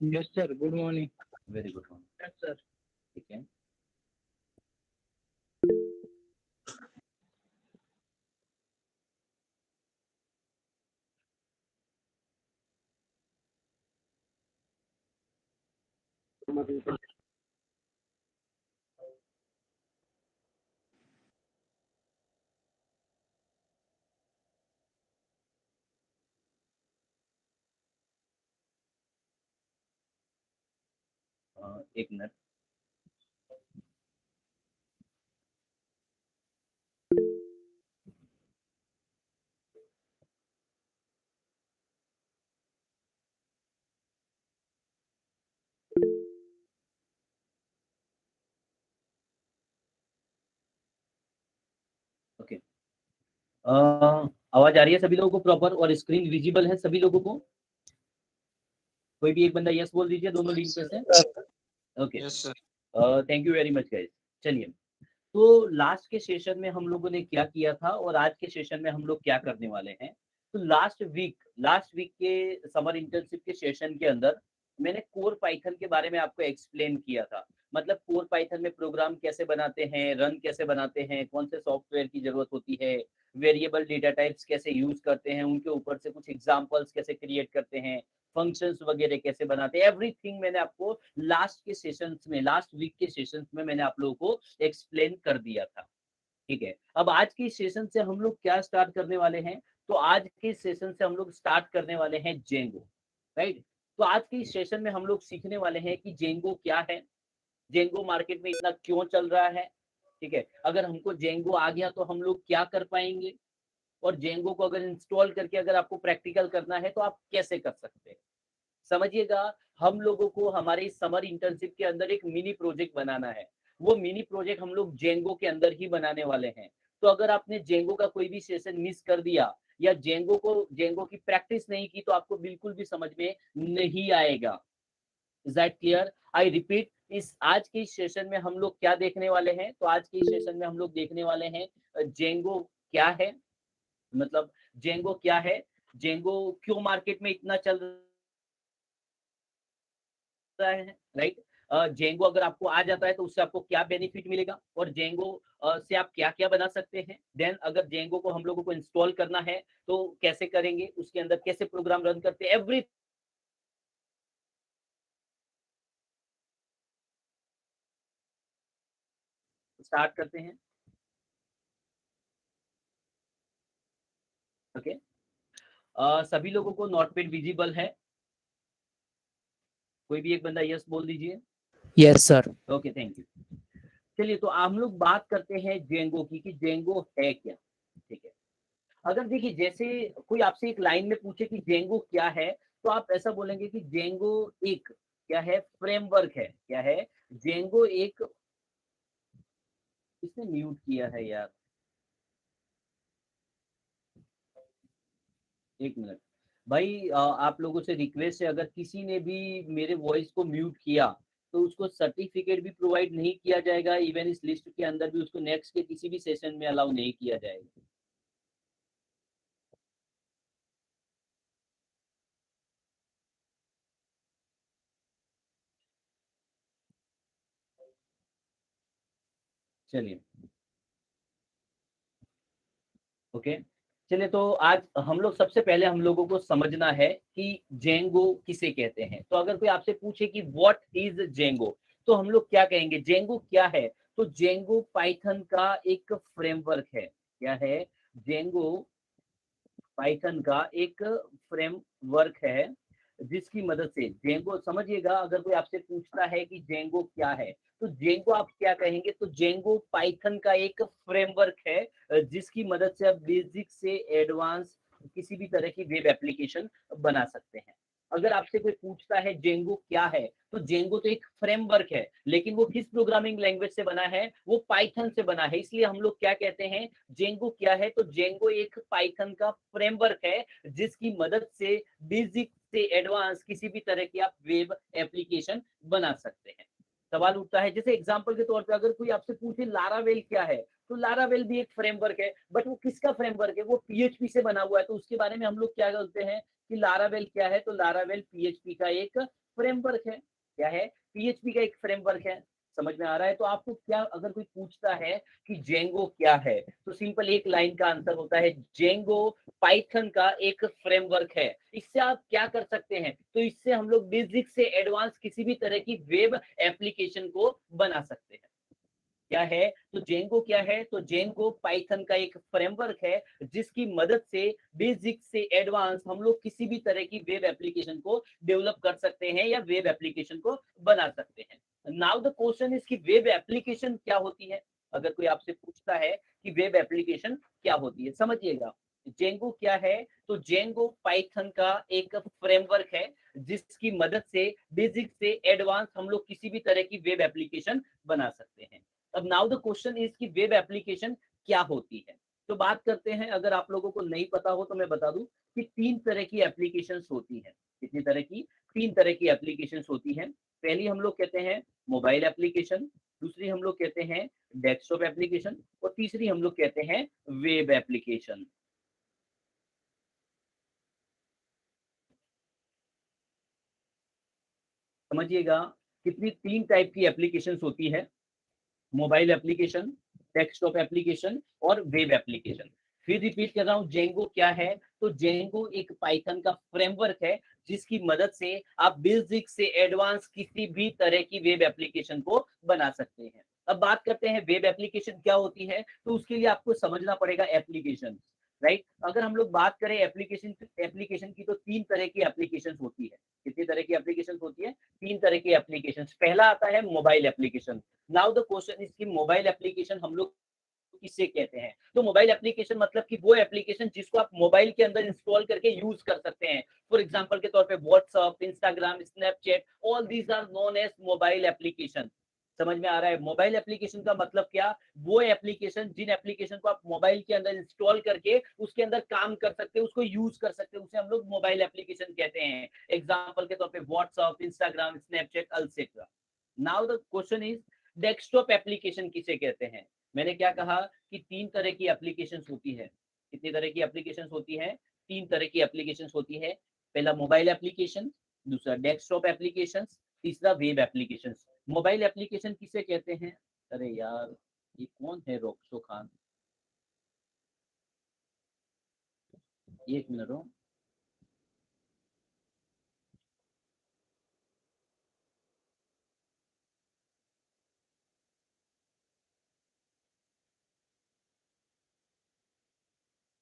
Yes sir, good morning. Very good morning. Yes sir. ठीक है, एक मिनट। ओके, आवाज आ रही है सभी लोगों को प्रॉपर, और स्क्रीन विजिबल है सभी लोगों को? कोई भी एक बंदा यस बोल दीजिए दोनों लिंक पे से। Okay, yes sir. Thank you very much guys. चलिए, तो लास्ट के सेशन में हम लोगों ने क्या किया था और आज के सेशन में हम लोग क्या करने वाले हैं। तो लास्ट वीक के समर इंटर्नशिप के सेशन के अंदर मैंने कोर पाइथन के बारे में आपको एक्सप्लेन किया था। मतलब कोर पाइथन में प्रोग्राम कैसे बनाते हैं, रन कैसे बनाते हैं, कौन से सॉफ्टवेयर की जरूरत होती है, वेरिएबल डेटा टाइप्स कैसे यूज करते हैं, उनके ऊपर से कुछ एग्जांपल्स कैसे क्रिएट करते हैं, फंक्शंस वगैरह कैसे बनाते हैं, एवरीथिंग मैंने आपको लास्ट वीक के सेशंस में मैंने आप लोगों को एक्सप्लेन कर दिया था। ठीक है, अब आज के सेशन से हम लोग क्या स्टार्ट करने वाले हैं। तो आज के सेशन से हम लोग स्टार्ट करने वाले हैं जेंगो। राइट, तो आज के सेशन में हम लोग सीखने वाले हैं कि जेंगो क्या है, जेंगो मार्केट में इतना क्यों चल रहा है। ठीक है, अगर हमको जेंगो आ गया तो हम लोग क्या कर पाएंगे, और जेंगो को अगर इंस्टॉल करके अगर आपको प्रैक्टिकल करना है तो आप कैसे कर सकते हैं। समझिएगा, हम लोगों को हमारे समर इंटर्नशिप के अंदर एक मिनी प्रोजेक्ट बनाना है। वो मिनी प्रोजेक्ट हम लोग जेंगो के अंदर ही बनाने वाले हैं। तो अगर आपने जेंगो का कोई भी सेशन मिस कर दिया या जेंगो की प्रैक्टिस नहीं की तो आपको बिल्कुल भी समझ में नहीं आएगा। Is that clear? I repeat, इस आज के सेशन में हम लोग क्या देखने वाले हैं। तो आज के सेशन में हम लोग देखने वाले हैं जेंगो क्या है, मतलब जेंगो क्या है, जेंगो क्यों मार्केट में इतना चल रहा है। राइट, जेंगो अगर आपको आ जाता है तो उससे आपको क्या बेनिफिट मिलेगा, और जेंगो से आप क्या क्या बना सकते हैं। देन अगर जेंगो को हम लोगों को इंस्टॉल करना है तो कैसे करेंगे, उसके अंदर कैसे प्रोग्राम रन करते हैं, एवरी स्टार्ट करते हैं। ओके, सभी लोगों को नोटपैड विजिबल है? कोई भी एक बंदा यस बोल दीजिए। Yes sir. Okay, thank you. चलिए, तो हम लोग बात करते हैं जेंगो की कि जेंगो है क्या। ठीक है, अगर देखिए जैसे कोई आपसे एक लाइन में पूछे कि जेंगो क्या है, तो आप ऐसा बोलेंगे कि जेंगो एक क्या है, फ्रेमवर्क है। क्या है? जेंगो एक, किसने म्यूट किया है यार, एक मिनट। भाई आप लोगों से रिक्वेस्ट है, अगर किसी ने भी मेरे वॉइस को म्यूट किया तो उसको सर्टिफिकेट भी प्रोवाइड नहीं किया जाएगा, इवन इस लिस्ट के अंदर भी उसको नेक्स्ट के किसी भी सेशन में अलाउ नहीं किया जाएगा। चलिए, ओके, चलिए, तो आज हम लोग सबसे पहले हम लोगों को समझना है कि जेंगो किसे कहते हैं। तो अगर कोई आपसे पूछे कि व्हाट इज जेंगो, तो हम लोग क्या कहेंगे, जेंगो क्या है। तो जेंगो पाइथन का एक फ्रेमवर्क है। क्या है? जेंगो पाइथन का एक फ्रेमवर्क है, जिसकी मदद से जेंगो, समझिएगा, अगर कोई आपसे पूछता है कि जेंगो क्या है तो जेंगो आप क्या कहेंगे। तो जेंगो पाइथन का एक फ्रेमवर्क है जिसकी मदद से आप बेसिक से एडवांस किसी भी तरह की वेब एप्लीकेशन बना सकते हैं। अगर आपसे कोई पूछता है जेंगो क्या है, तो जेंगो तो एक फ्रेमवर्क है, लेकिन वो किस प्रोग्रामिंग लैंग्वेज से बना है, वो पाइथन से बना है। इसलिए हम लोग क्या कहते हैं, जेंगो क्या है। तो जेंगो एक पाइथन का फ्रेमवर्क है जिसकी मदद से बेसिक से एडवांस किसी भी तरह की आप वेब एप्लीकेशन बना सकते हैं। सवाल उठता है, जैसे एग्जांपल के तौर पे अगर कोई आपसे पूछे लारावेल क्या है, तो लारावेल भी एक फ्रेमवर्क है, बट वो किसका फ्रेमवर्क है, वो पीएचपी से बना हुआ है। तो उसके बारे में हम लोग क्या बोलते हैं कि लारावेल क्या है। तो लारावेल पीएचपी का एक फ्रेमवर्क है। क्या है? पीएचपी का एक फ्रेमवर्क है। समझ में आ रहा है? तो आपको क्या, अगर कोई पूछता है कि जेंगो क्या है, तो सिंपल एक लाइन का आंसर होता है, जेंगो पाइथन का एक फ्रेमवर्क है। इससे आप क्या कर सकते हैं? तो इससे हम लोग बेसिक से एडवांस किसी भी तरह की वेब एप्लीकेशन को बना सकते हैं। क्या है? तो जेंगो क्या है? तो जेंगो पाइथन का एक फ्रेमवर्क है, जिसकी मदद से बेसिक से एडवांस हम लोग किसी भी तरह की वेब एप्लीकेशन को डेवलप कर सकते हैं या वेब एप्लीकेशन को बना सकते हैं। नाउ द क्वेश्चन इज कि वेब एप्लीकेशन क्या होती है? अगर कोई आपसे पूछता है कि वेब एप्लीकेशन क्या होती है, समझिएगा, जेंगो क्या है? तो जेंगो पाइथन का एक फ्रेमवर्क है, जिसकी मदद से बेसिक से एडवांस हम लोग किसी भी तरह की वेब एप्लीकेशन बना सकते हैं। अब नाउ द क्वेश्चन इज कि वेब एप्लीकेशन क्या होती है? तो बात करते हैं, अगर आप लोगों को नहीं पता हो तो मैं बता दूं कि तीन तरह की एप्लीकेशंस होती हैं। कितनी तरह की? तीन तरह की एप्लीकेशंस होती हैं। पहली हम लोग कहते हैं मोबाइल एप्लीकेशन, दूसरी हम लोग कहते हैं डेस्कटॉप एप्लीकेशन, और तीसरी हम लोग कहते हैं वेब एप्लीकेशन। समझिएगा, कितनी तीन टाइप की एप्लीकेशंस होती है, मोबाइल एप्लीकेशन, डेस्कटॉप एप्लीकेशन और वेब एप्लीकेशन। फिर रिपीट कर रहा हूँ, जेंगो क्या है? तो जेंगो एक पाइथन का फ्रेमवर्क है, जिसकी मदद से आप बेसिक से एडवांस किसी भी तरह की वेब एप्लीकेशन को बना सकते हैं। अब बात करते हैं वेब एप्लीकेशन क्या होती है, तो उसके लिए आपको समझना पड़ेगा एप्लीकेशन, राइट। अगर हम लोग बात करें एप्लीकेशन एप्लीकेशन की, तो तीन तरह की एप्लीकेशन होती है। कितनी तरह की एप्लीकेशन होती है? तीन तरह की एप्लीकेशन। पहला आता है mobile application. Now the question is कि मोबाइल एप्लीकेशन हम लोग किसे कहते हैं? तो मोबाइल एप्लीकेशन मतलब कि वो एप्लीकेशन जिसको आप मोबाइल के अंदर इंस्टॉल करके यूज कर सकते हैं। फॉर एग्जांपल के तौर पे WhatsApp, Instagram, Snapchat, all these are known as mobile application. समझ में आ रहा है? मोबाइल एप्लीकेशन का मतलब क्या? वो एप्लीकेशन, जिन एप्लीकेशन को आप मोबाइल के अंदर इंस्टॉल करके उसके अंदर काम कर सकते हैं, उसको यूज कर सकते हैं, उसे हम लोग मोबाइल एप्लीकेशन कहते हैं। एग्जाम्पल के तौर पे WhatsApp, Instagram, Snapchat, etcetera. Now the question is desktop application किसे कहते हैं? मैंने क्या कहा कि तीन तरह की एप्लीकेशंस होती है। कितनी तरह की एप्लीकेशंस होती है? तीन तरह की एप्लीकेशंस होती है। पहला मोबाइल एप्लीकेशन, दूसरा डेस्कटॉप एप्लीकेशंस, तीसरा वेब एप्लीकेशंस। मोबाइल एप्लीकेशन किसे कहते हैं? अरे यार, ये कौन है रोक्सो खान? एक मिनट हो।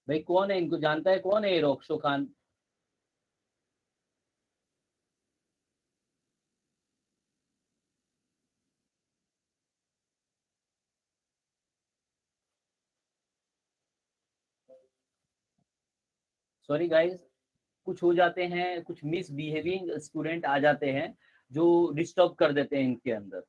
भाई कौन है? इनको जानता है? कौन है ये रोक्सो खान? सॉरी गाइस, कुछ हो जाते हैं, कुछ मिसबिहेविंग स्टूडेंट आ जाते हैं जो डिस्टर्ब कर देते हैं इनके अंदर।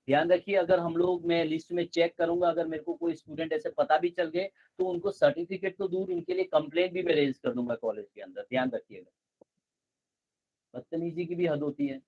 ध्यान रखिए, अगर हम लोग, मैं लिस्ट में चेक करूंगा, अगर मेरे को कोई स्टूडेंट ऐसे पता भी चल गए, तो उनको सर्टिफिकेट तो दूर, इनके लिए कंप्लेंट भी मैं रेज कर दूंगा कॉलेज के अंदर। ध्यान रखिएगा, बदतमीजी की भी हद होती है।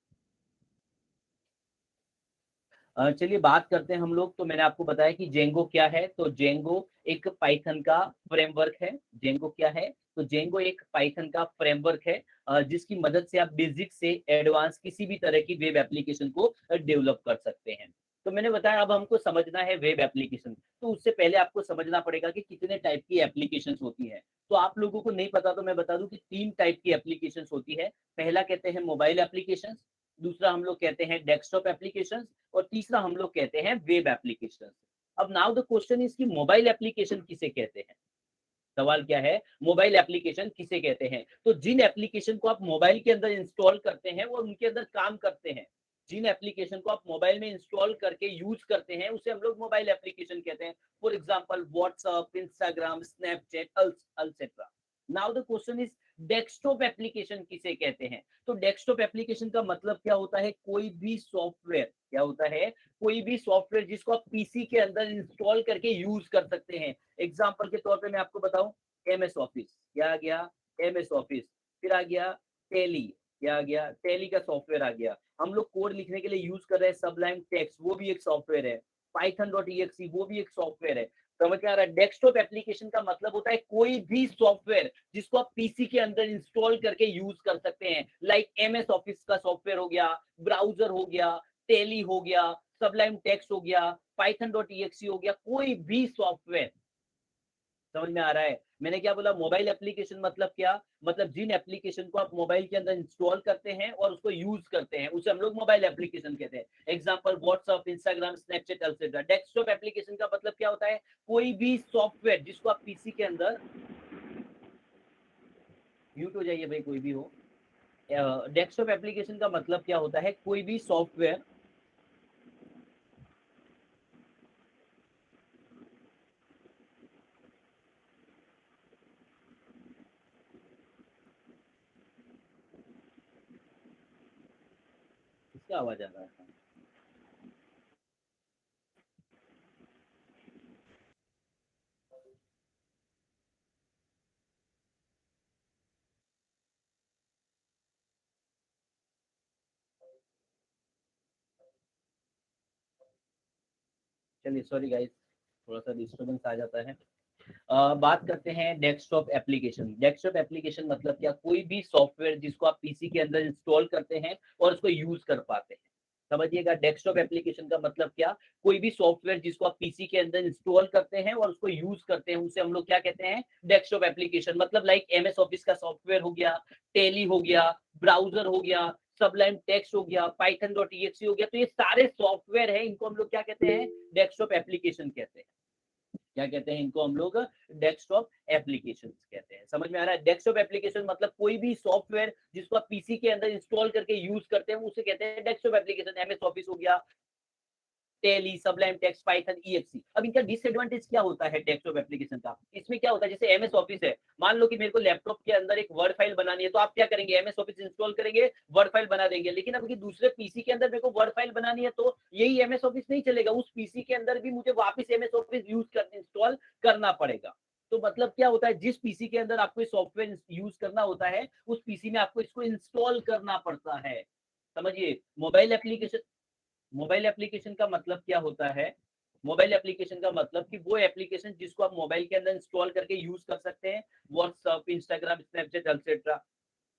चलिए बात करते हैं हम लोग। तो मैंने आपको बताया कि जेंगो क्या है। तो जेंगो एक पाइथन का फ्रेमवर्क है। जेंगो क्या है? तो जेंगो एक पाइथन का फ्रेमवर्क है, जिसकी मदद से आप बेसिक से एडवांस किसी भी तरह की वेब एप्लीकेशन को डेवलप कर सकते हैं। तो मैंने बताया, अब हमको समझना है वेब एप्लीकेशन। तो उससे पहले आपको समझना पड़ेगा कि कितने टाइप की एप्लीकेशन होती है। तो आप लोगों को नहीं पता तो मैं बता दूं कि तीन टाइप की एप्लीकेशन होती है। पहला कहते हैं मोबाइल एप्लीकेशन, दूसरा हम लोग कहते हैं डेस्कटॉप एप्लीकेशन, और तीसरा हम लोग कहते हैं वेब एप्लीकेशन। अब नाउ द क्वेश्चन इज कि मोबाइल एप्लीकेशन किसे कहते हैं? सवाल क्या है? मोबाइल एप्लीकेशन किसे कहते हैं? तो जिन एप्लीकेशन को आप मोबाइल के अंदर इंस्टॉल करते हैं और उनके अंदर काम करते हैं, जिन एप्लीकेशन को आप मोबाइल में इंस्टॉल करके यूज करते हैं, उसे हम लोग मोबाइल एप्लीकेशन कहते हैं। For example WhatsApp, Instagram, Snapchat, etcetera. Now the question is desktop application किसे कहते हैं? तो डेस्कटॉप एप्लीकेशन का मतलब क्या होता है? कोई भी सॉफ्टवेयर, क्या होता है? कोई भी सॉफ्टवेयर जिसको आप पीसी के अंदर इंस्टॉल करके यूज कर सकते हैं। एग्जाम्पल के तौर पे मैं आपको बताऊं, एम एस ऑफिस, क्या आ गया? M S office. फिर आ गया टेली, क्या आ गया? टेली का सॉफ्टवेयर आ गया। हम लोग कोड लिखने के लिए यूज कर रहे हैं सबलाइन टेक्स्ट, वो भी एक सॉफ्टवेयर है। पाइथन डॉट ई एक्स, वो भी एक सॉफ्टवेयर है। समझ में आ रहा है? डेस्कटॉप एप्लीकेशन का मतलब होता है कोई भी सॉफ्टवेयर जिसको आप पीसी के अंदर इंस्टॉल करके यूज कर सकते हैं, लाइक एमएस ऑफिस का सॉफ्टवेयर हो गया, ब्राउजर हो गया, टेली हो गया, सबलाइम टेक्स्ट हो गया, python.exe हो गया, कोई भी सॉफ्टवेयर। समझ में आ रहा है? मैंने क्या बोला? मोबाइल एप्लीकेशन मतलब क्या? मतलब जिन एप्लीकेशन को आप मोबाइल के अंदर इंस्टॉल करते हैं और उसको यूज करते हैं, उसे हम लोग मोबाइल एप्लीकेशन कहते हैं। Example WhatsApp, Instagram, Snapchat, etcetera. Desktop application का मतलब क्या होता है? कोई भी सॉफ्टवेयर जिसको आप पीसी के अंदर, म्यूट हो जाइए भाई कोई भी हो। डेस्कटॉप एप्लीकेशन का मतलब क्या होता है? कोई भी सॉफ्टवेयर, किसका आवाज आ रहा है? चलिए सॉरी गाइस, थोड़ा सा डिस्टर्बेंस आ जाता है। बात करते हैं डेस्कटॉप एप्लीकेशन। डेस्कटॉप एप्लीकेशन मतलब क्या? कोई भी सॉफ्टवेयर जिसको आप पीसी के अंदर इंस्टॉल करते हैं और उसको यूज कर पाते हैं। समझिएगा, डेस्कटॉप एप्लीकेशन का मतलब क्या? कोई भी सॉफ्टवेयर जिसको आप पीसी के अंदर इंस्टॉल करते हैं और उसको यूज करते हैं, उसे हम लोग क्या कहते हैं? Desktop application. मतलब लाइक एमएस ऑफिस का सॉफ्टवेयर हो गया, टेली हो गया, ब्राउजर हो गया, सबलाइम टेक्स्ट हो गया, python.exe हो गया, तो ये सारे सॉफ्टवेयर है, इनको हम लोग क्या कहते हैं? डेस्कटॉप एप्लीकेशन कहते हैं। क्या कहते हैं इनको? हम लोग डेस्कटॉप एप्लीकेशन कहते हैं। समझ में आ रहा है? डेस्कटॉप एप्लीकेशन मतलब कोई भी सॉफ्टवेयर जिसको आप पीसी के अंदर इंस्टॉल करके यूज करते हैं, उसे कहते हैं डेस्कटॉप एप्लीकेशन। एमएस ऑफिस हो गया, Tally, Sublime Text, Python, EXE. अब इनका डिसएडवांटेज क्या होता है डेस्कटॉप एप्लीकेशन का? इसमें क्या होता है, जैसे एमएस ऑफिस है, मान लो कि मेरे को लैपटॉप के अंदर एक वर्ड फाइल बनानी है, तो आप क्या करेंगे? एमएस ऑफिस इंस्टॉल करेंगे, वर्ड फाइल बना देंगे। लेकिन अब दूसरे पीसी के अंदर मेरे को वर्ड फाइल बनानी है, तो यही एमएस ऑफिस नहीं चलेगा, उस पीसी के अंदर भी मुझे वापस एमएस ऑफिस यूज कर इंस्टॉल करना पड़ेगा। तो मतलब क्या होता है, जिस पीसी के अंदर आपको सॉफ्टवेयर यूज करना होता है, उस पीसी में आपको इसको इंस्टॉल करना पड़ता है। समझिए, मोबाइल एप्लीकेशन का मतलब क्या होता है? मोबाइल एप्लीकेशन का मतलब कि वो एप्लीकेशन जिसको आप मोबाइल के अंदर इंस्टॉल करके यूज कर सकते हैं, WhatsApp, Instagram, Snapchat, etcetera.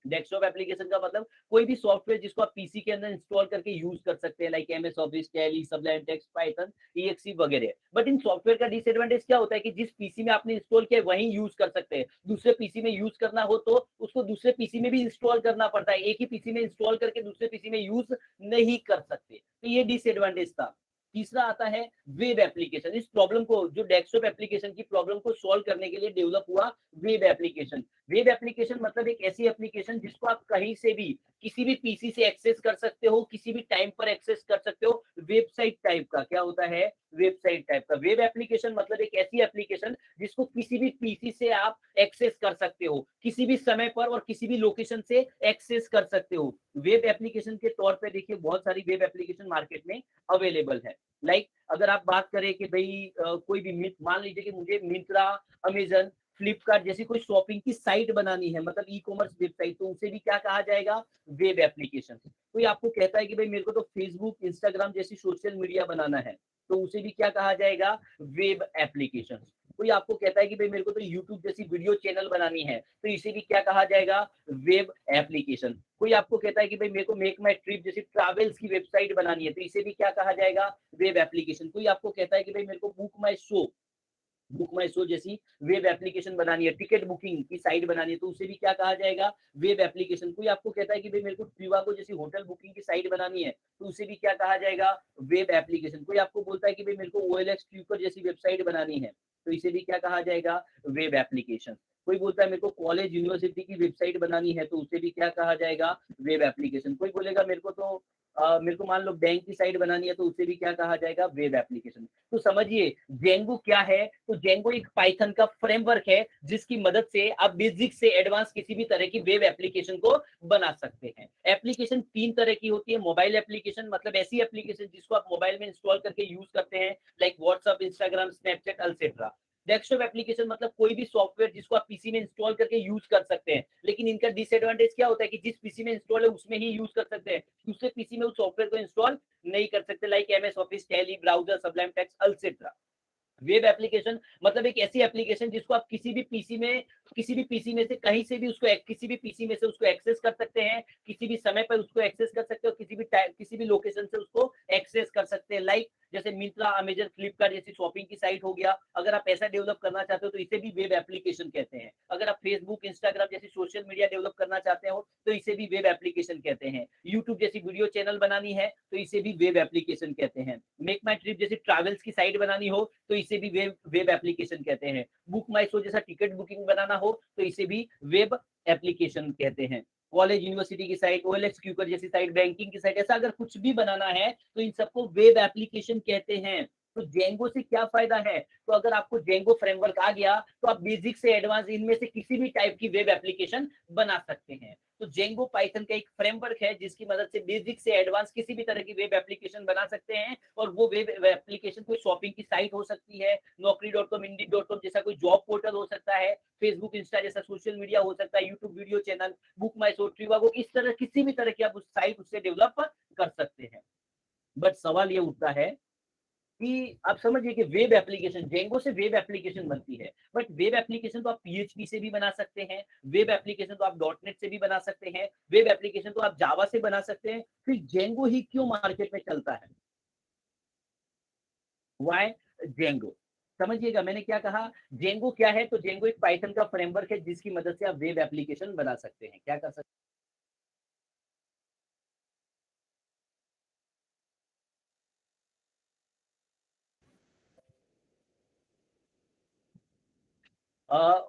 Desktop application का मतलब कोई भी सॉफ्टवेयर जिसको आप पीसी के अंदर इंस्टॉल करके यूज कर सकते हैं, like MS office, tally, सबलाइन text, Python, EXE वगैरह। बट इन सॉफ्टवेयर का डिसएडवांटेज क्या होता है कि जिस पीसी में आपने इंस्टॉल किया वहीं यूज कर सकते हैं, दूसरे पीसी में यूज करना हो तो उसको दूसरे पीसी में भी इंस्टॉल करना पड़ता है। एक ही पीसी में इंस्टॉल करके दूसरे पीसी में यूज नहीं कर सकते, तो ये डिसएडवांटेज था। तीसरा आता है वेब एप्लीकेशन। इस प्रॉब्लम को, जो डेस्कटॉप एप्लीकेशन की प्रॉब्लम को सॉल्व करने के लिए डेवलप हुआ वेब एप्लीकेशन। वेब एप्लीकेशन मतलब एक ऐसी एप्लीकेशन जिसको आप कहीं से भी, किसी भी पीसी से एक्सेस कर सकते हो, किसी भी टाइम पर एक्सेस कर सकते हो। वेबसाइट टाइप का क्या होता है? वेबसाइट टाइप का। वेब एप्लीकेशन मतलब एक ऐसी एप्लीकेशन जिसको किसी भी पीसी से आप एक्सेस कर सकते हो, किसी भी समय पर और किसी भी लोकेशन से एक्सेस कर सकते हो। वेब एप्लीकेशन के तौर पे देखिए, बहुत सारी वेब एप्लीकेशन मार्केट में अवेलेबल है। लाइक अगर आप बात करें कि भाई कोई भी, मान लीजिए कि मुझे मिंत्रा, अमेजन, फ्लिपकार्ट जैसी कोई शॉपिंग की साइट बनानी है, मतलब ई कॉमर्स वेबसाइट, तो उसे भी क्या कहा जाएगा? Web application. कोई आपको कहता है कि भाई मेरे को तो फेसबुक, इंस्टाग्राम जैसी सोशल मीडिया बनाना है, तो उसे भी क्या कहा जाएगा? Web application. कोई आपको कहता है कि भाई मेरे को तो यूट्यूब जैसी वीडियो चैनल बनानी है, तो इसे भी क्या कहा जाएगा? Web application. कोई आपको कहता है कि भाई मेरे को मेक माई ट्रिप जैसी ट्रैवल्स की वेबसाइट बनानी है, तो इसे भी क्या कहा जाएगा? Web application. कोई आपको कहता है कि भाई मेरे को बुक माई शो जैसी वेब एप्लीकेशन बनानी है, टिकट बुकिंग की साइट बनानी है, तो उसे भी क्या कहा जाएगा? Web application. कोई आपको कहता है कि भाई मेरे को ट्रिवागो जैसी होटल बुकिंग की साइट बनानी है, तो उसे भी क्या कहा जाएगा? Web application. कोई आपको बोलता है कि भाई मेरे को ओएलएक्स ट्रिपर जैसी वेबसाइट बनानी है, तो इसे भी क्या कहा जाएगा? Web application. कोई बोलता है मेरे को कॉलेज, यूनिवर्सिटी की वेबसाइट बनानी है, तो उसे भी क्या कहा जाएगा? Web application. कोई बोलेगा मेरे को मान लो बैंक की साइट बनानी है, तो उसे भी क्या कहा जाएगा? Web application. तो समझिए जेंगो क्या है? तो जेंगो एक पाइथन का फ्रेमवर्क है जिसकी मदद से आप बेसिक से एडवांस किसी भी तरह की वेब एप्लीकेशन को बना सकते हैं। एप्लीकेशन तीन तरह की होती है। मोबाइल एप्लीकेशन मतलब ऐसी एप्लीकेशन जिसको आप मोबाइल में इंस्टॉल करके यूज करते हैं, like WhatsApp, Instagram, Snapchat, etcetera. Desktop application मतलब कोई भी सॉफ्टवेयर जिसको आप पीसी में इंस्टॉल करके यूज कर सकते हैं, लेकिन इनका डिसएडवांटेज क्या होता है कि जिस पीसी में इंस्टॉल है उसमें ही यूज कर सकते हैं, दूसरे पीसी में उस सॉफ्टवेयर को इंस्टॉल नहीं कर सकते, like MS office, tally, browser, Sublime text, etcetera. Web application मतलब एक ऐसी एप्लीकेशन जिसको आप किसी भी पीसी में से कहीं से भी उसको किसी भी पीसी में से उसको एक्सेस कर सकते हैं, किसी भी समय पर उसको एक्सेस कर सकते हो, किसी भी लोकेशन से उसको एक्सेस कर सकते हैं। लाइक जैसे मिंत्रा, अमेजन, फ्लिपकार्ट जैसी शॉपिंग की साइट हो गया, अगर आप ऐसा डेवलप करना चाहते हो तो इसे भी वेब एप्लीकेशन कहते हैं। अगर आप फेसबुक, इंस्टाग्राम जैसी सोशल मीडिया डेवलप करना चाहते हो तो इसे भी वेब एप्लीकेशन कहते हैं। यूट्यूब जैसी वीडियो चैनल बनानी है तो इसे भी वेब एप्लीकेशन कहते हैं। मेक माई ट्रिप जैसी ट्रैवल्स की साइट बनानी हो तो इसे भी वेब एप्लीकेशन कहते हैं। बुक माई शो जैसा टिकट बुकिंग बनाना हो तो इसे भी वेब एप्लीकेशन कहते हैं। कॉलेज, यूनिवर्सिटी की साइट, ओएलएक्स क्यूकर जैसी साइट, बैंकिंग की साइट, ऐसा अगर कुछ भी बनाना है तो इन सबको वेब एप्लीकेशन कहते हैं। तो जेंगो से क्या फायदा है? तो अगर आपको जेंगो फ्रेमवर्क आ गया तो आप बेसिक से एडवांस इनमें से किसी भी टाइप की वेब एप्लीकेशन बना सकते हैं। तो जेंगो पाइथन का एक फ्रेमवर्क है जिसकी मदद से बेसिक से एडवांस किसी भी तरह की वेब एप्लीकेशन बना सकते हैं। और वो वेब एप्लीकेशन कोई शॉपिंग की साइट हो सकती है, नौकरी.com, इंडी.com जैसा कोई जॉब पोर्टल हो सकता है, फेसबुक, इंस्टा जैसा सोशल मीडिया हो सकता है, यूट्यूब वीडियो चैनल, बुक माई शो, ट्रिवागो, इस तरह किसी भी तरह की आप उस साइट उससे डेवलप कर सकते हैं। बट सवाल ये उठता है कि आप समझिए कि वेब एप्लीकेशन, जेंगो से वेब एप्लीकेशन बनती है, बट वेब एप्लीकेशन तो आप पीएचपी से भी बना सकते हैं, वेब एप्लीकेशन तो आप डॉटनेट से भी बना सकते हैं, वेब एप्लीकेशन तो आप जावा से बना सकते हैं। फिर जेंगो ही क्यों मार्केट में चलता है? Why Django? समझिएगा मैंने क्या कहा। जेंगो क्या है? तो जेंगो एक पाइथन का फ्रेमवर्क है जिसकी मदद से आप वेब एप्लीकेशन बना सकते हैं। क्या कर सकते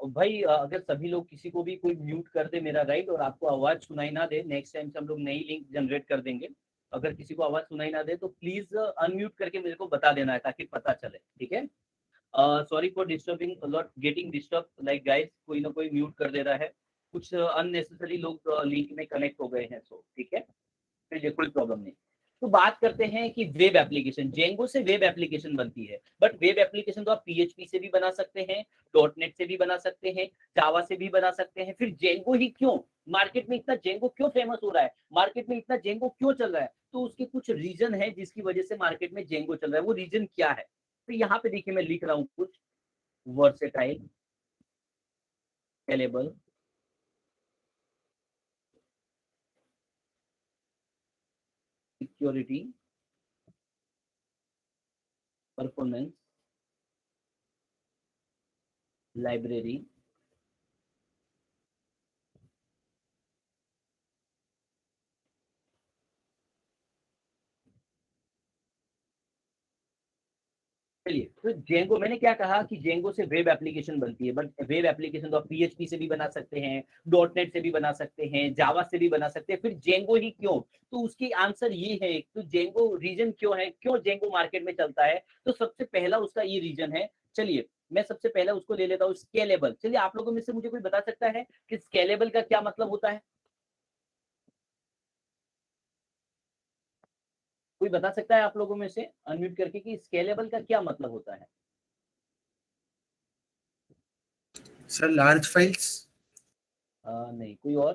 भाई, अगर सभी लोग, किसी को भी कोई म्यूट कर दे मेरा राइट, और आपको आवाज सुनाई ना दे, नेक्स्ट टाइम से हम लोग नई लिंक जनरेट कर देंगे। अगर किसी को आवाज सुनाई ना दे तो प्लीज अनम्यूट करके मेरे को बता देना है ताकि पता चले, ठीक है। Sorry for disturbing lot, getting disturb like guys, कोई ना कोई म्यूट कर दे रहा है, कुछ अननेसेसरी लोग लिंक में कनेक्ट हो गए हैं, सो ठीक है, चलिए कोई प्रॉब्लम नहीं। तो बात करते हैं कि वेब एप्लीकेशन, जेंगो से वेब एप्लीकेशन बनती है, बट वेब एप्लीकेशन तो आप पीएचपी से भी बना सकते हैं, डॉटनेट से भी बना सकते हैं, जावा से भी बना सकते हैं। फिर जेंगो ही क्यों मार्केट में, इतना जेंगो क्यों फेमस हो रहा है, मार्केट में इतना जेंगो क्यों चल रहा है? तो उसके कुछ रीजन है जिसकी वजह से मार्केट में जेंगो चल रहा है। वो रीजन क्या है? तो यहाँ पे देखिए मैं लिख रहा हूँ कुछ, versatile, scalable, security, performance, library. चलिए, तो जेंगो, मैंने क्या कहा कि जेंगो से वेब एप्लीकेशन बनती है, बट वेब एप्लीकेशन तो आप पीएचपी से भी बना सकते हैं, डॉटनेट से भी बना सकते हैं, जावा से भी बना सकते हैं। फिर जेंगो ही क्यों? तो उसकी आंसर ये है, तो जेंगो रीजन क्यों है, क्यों जेंगो मार्केट में चलता है? तो सबसे पहला उसका ये रीजन है। चलिए, मैं सबसे पहले उसको ले लेता हूँ, स्केलेबल। चलिए, आप लोगों में से मुझे कोई बता सकता है कि स्केलेबल का क्या मतलब होता है? कोई बता सकता है आप लोगों में से अनम्यूट करके कि स्केलेबल का क्या मतलब होता है? Sir large files. नहीं, कोई और?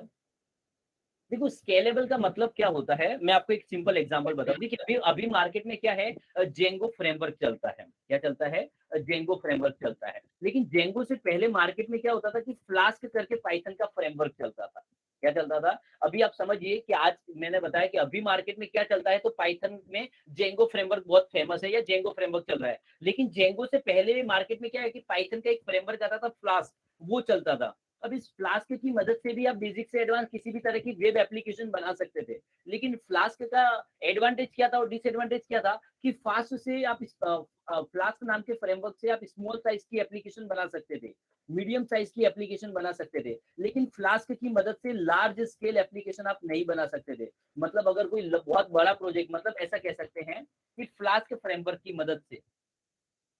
देखो, स्केलेबल का मतलब क्या होता है, मैं आपको एक सिंपल एग्जांपल बताऊं। देखिए, अभी अभी मार्केट में क्या है, जेंगो फ्रेमवर्क चलता है। क्या चलता है? जेंगो फ्रेमवर्क चलता है। लेकिन जेंगो से पहले मार्केट में क्या होता था कि फ्लास्क करके पाइथन का फ्रेमवर्क चलता था। क्या चलता था? अभी आप समझिए कि आज मैंने बताया कि अभी मार्केट में क्या चलता है, तो पाइथन में जेंगो फ्रेमवर्क बहुत फेमस है, या जेंगो फ्रेमवर्क चल रहा है। लेकिन जेंगो से पहले भी मार्केट में क्या है कि पाइथन का एक फ्रेमवर्क आता था, फ्लास्क, वो चलता था। अब इस फ्लास्क की मदद से भी आप बेसिक से एडवांस किसी भी तरह की वेब एप्लीकेशन बना सकते थे। लेकिन फ्लास्क का एडवांटेज क्या था और डिसएडवांटेज क्या था कि फास्ट से आप इस फ्लास्क नाम के फ्रेमवर्क से आप स्मॉल साइज की एप्लीकेशन बना सकते थे, मीडियम साइज की एप्लीकेशन बना सकते थे। लेकिन फ्लास्क की मदद से लार्ज स्केल एप्लीकेशन आप नहीं बना सकते थे। मतलब अगर कोई बहुत बड़ा प्रोजेक्ट, मतलब ऐसा कह सकते हैं कि फ्लास्क फ्रेमवर्क की मदद से,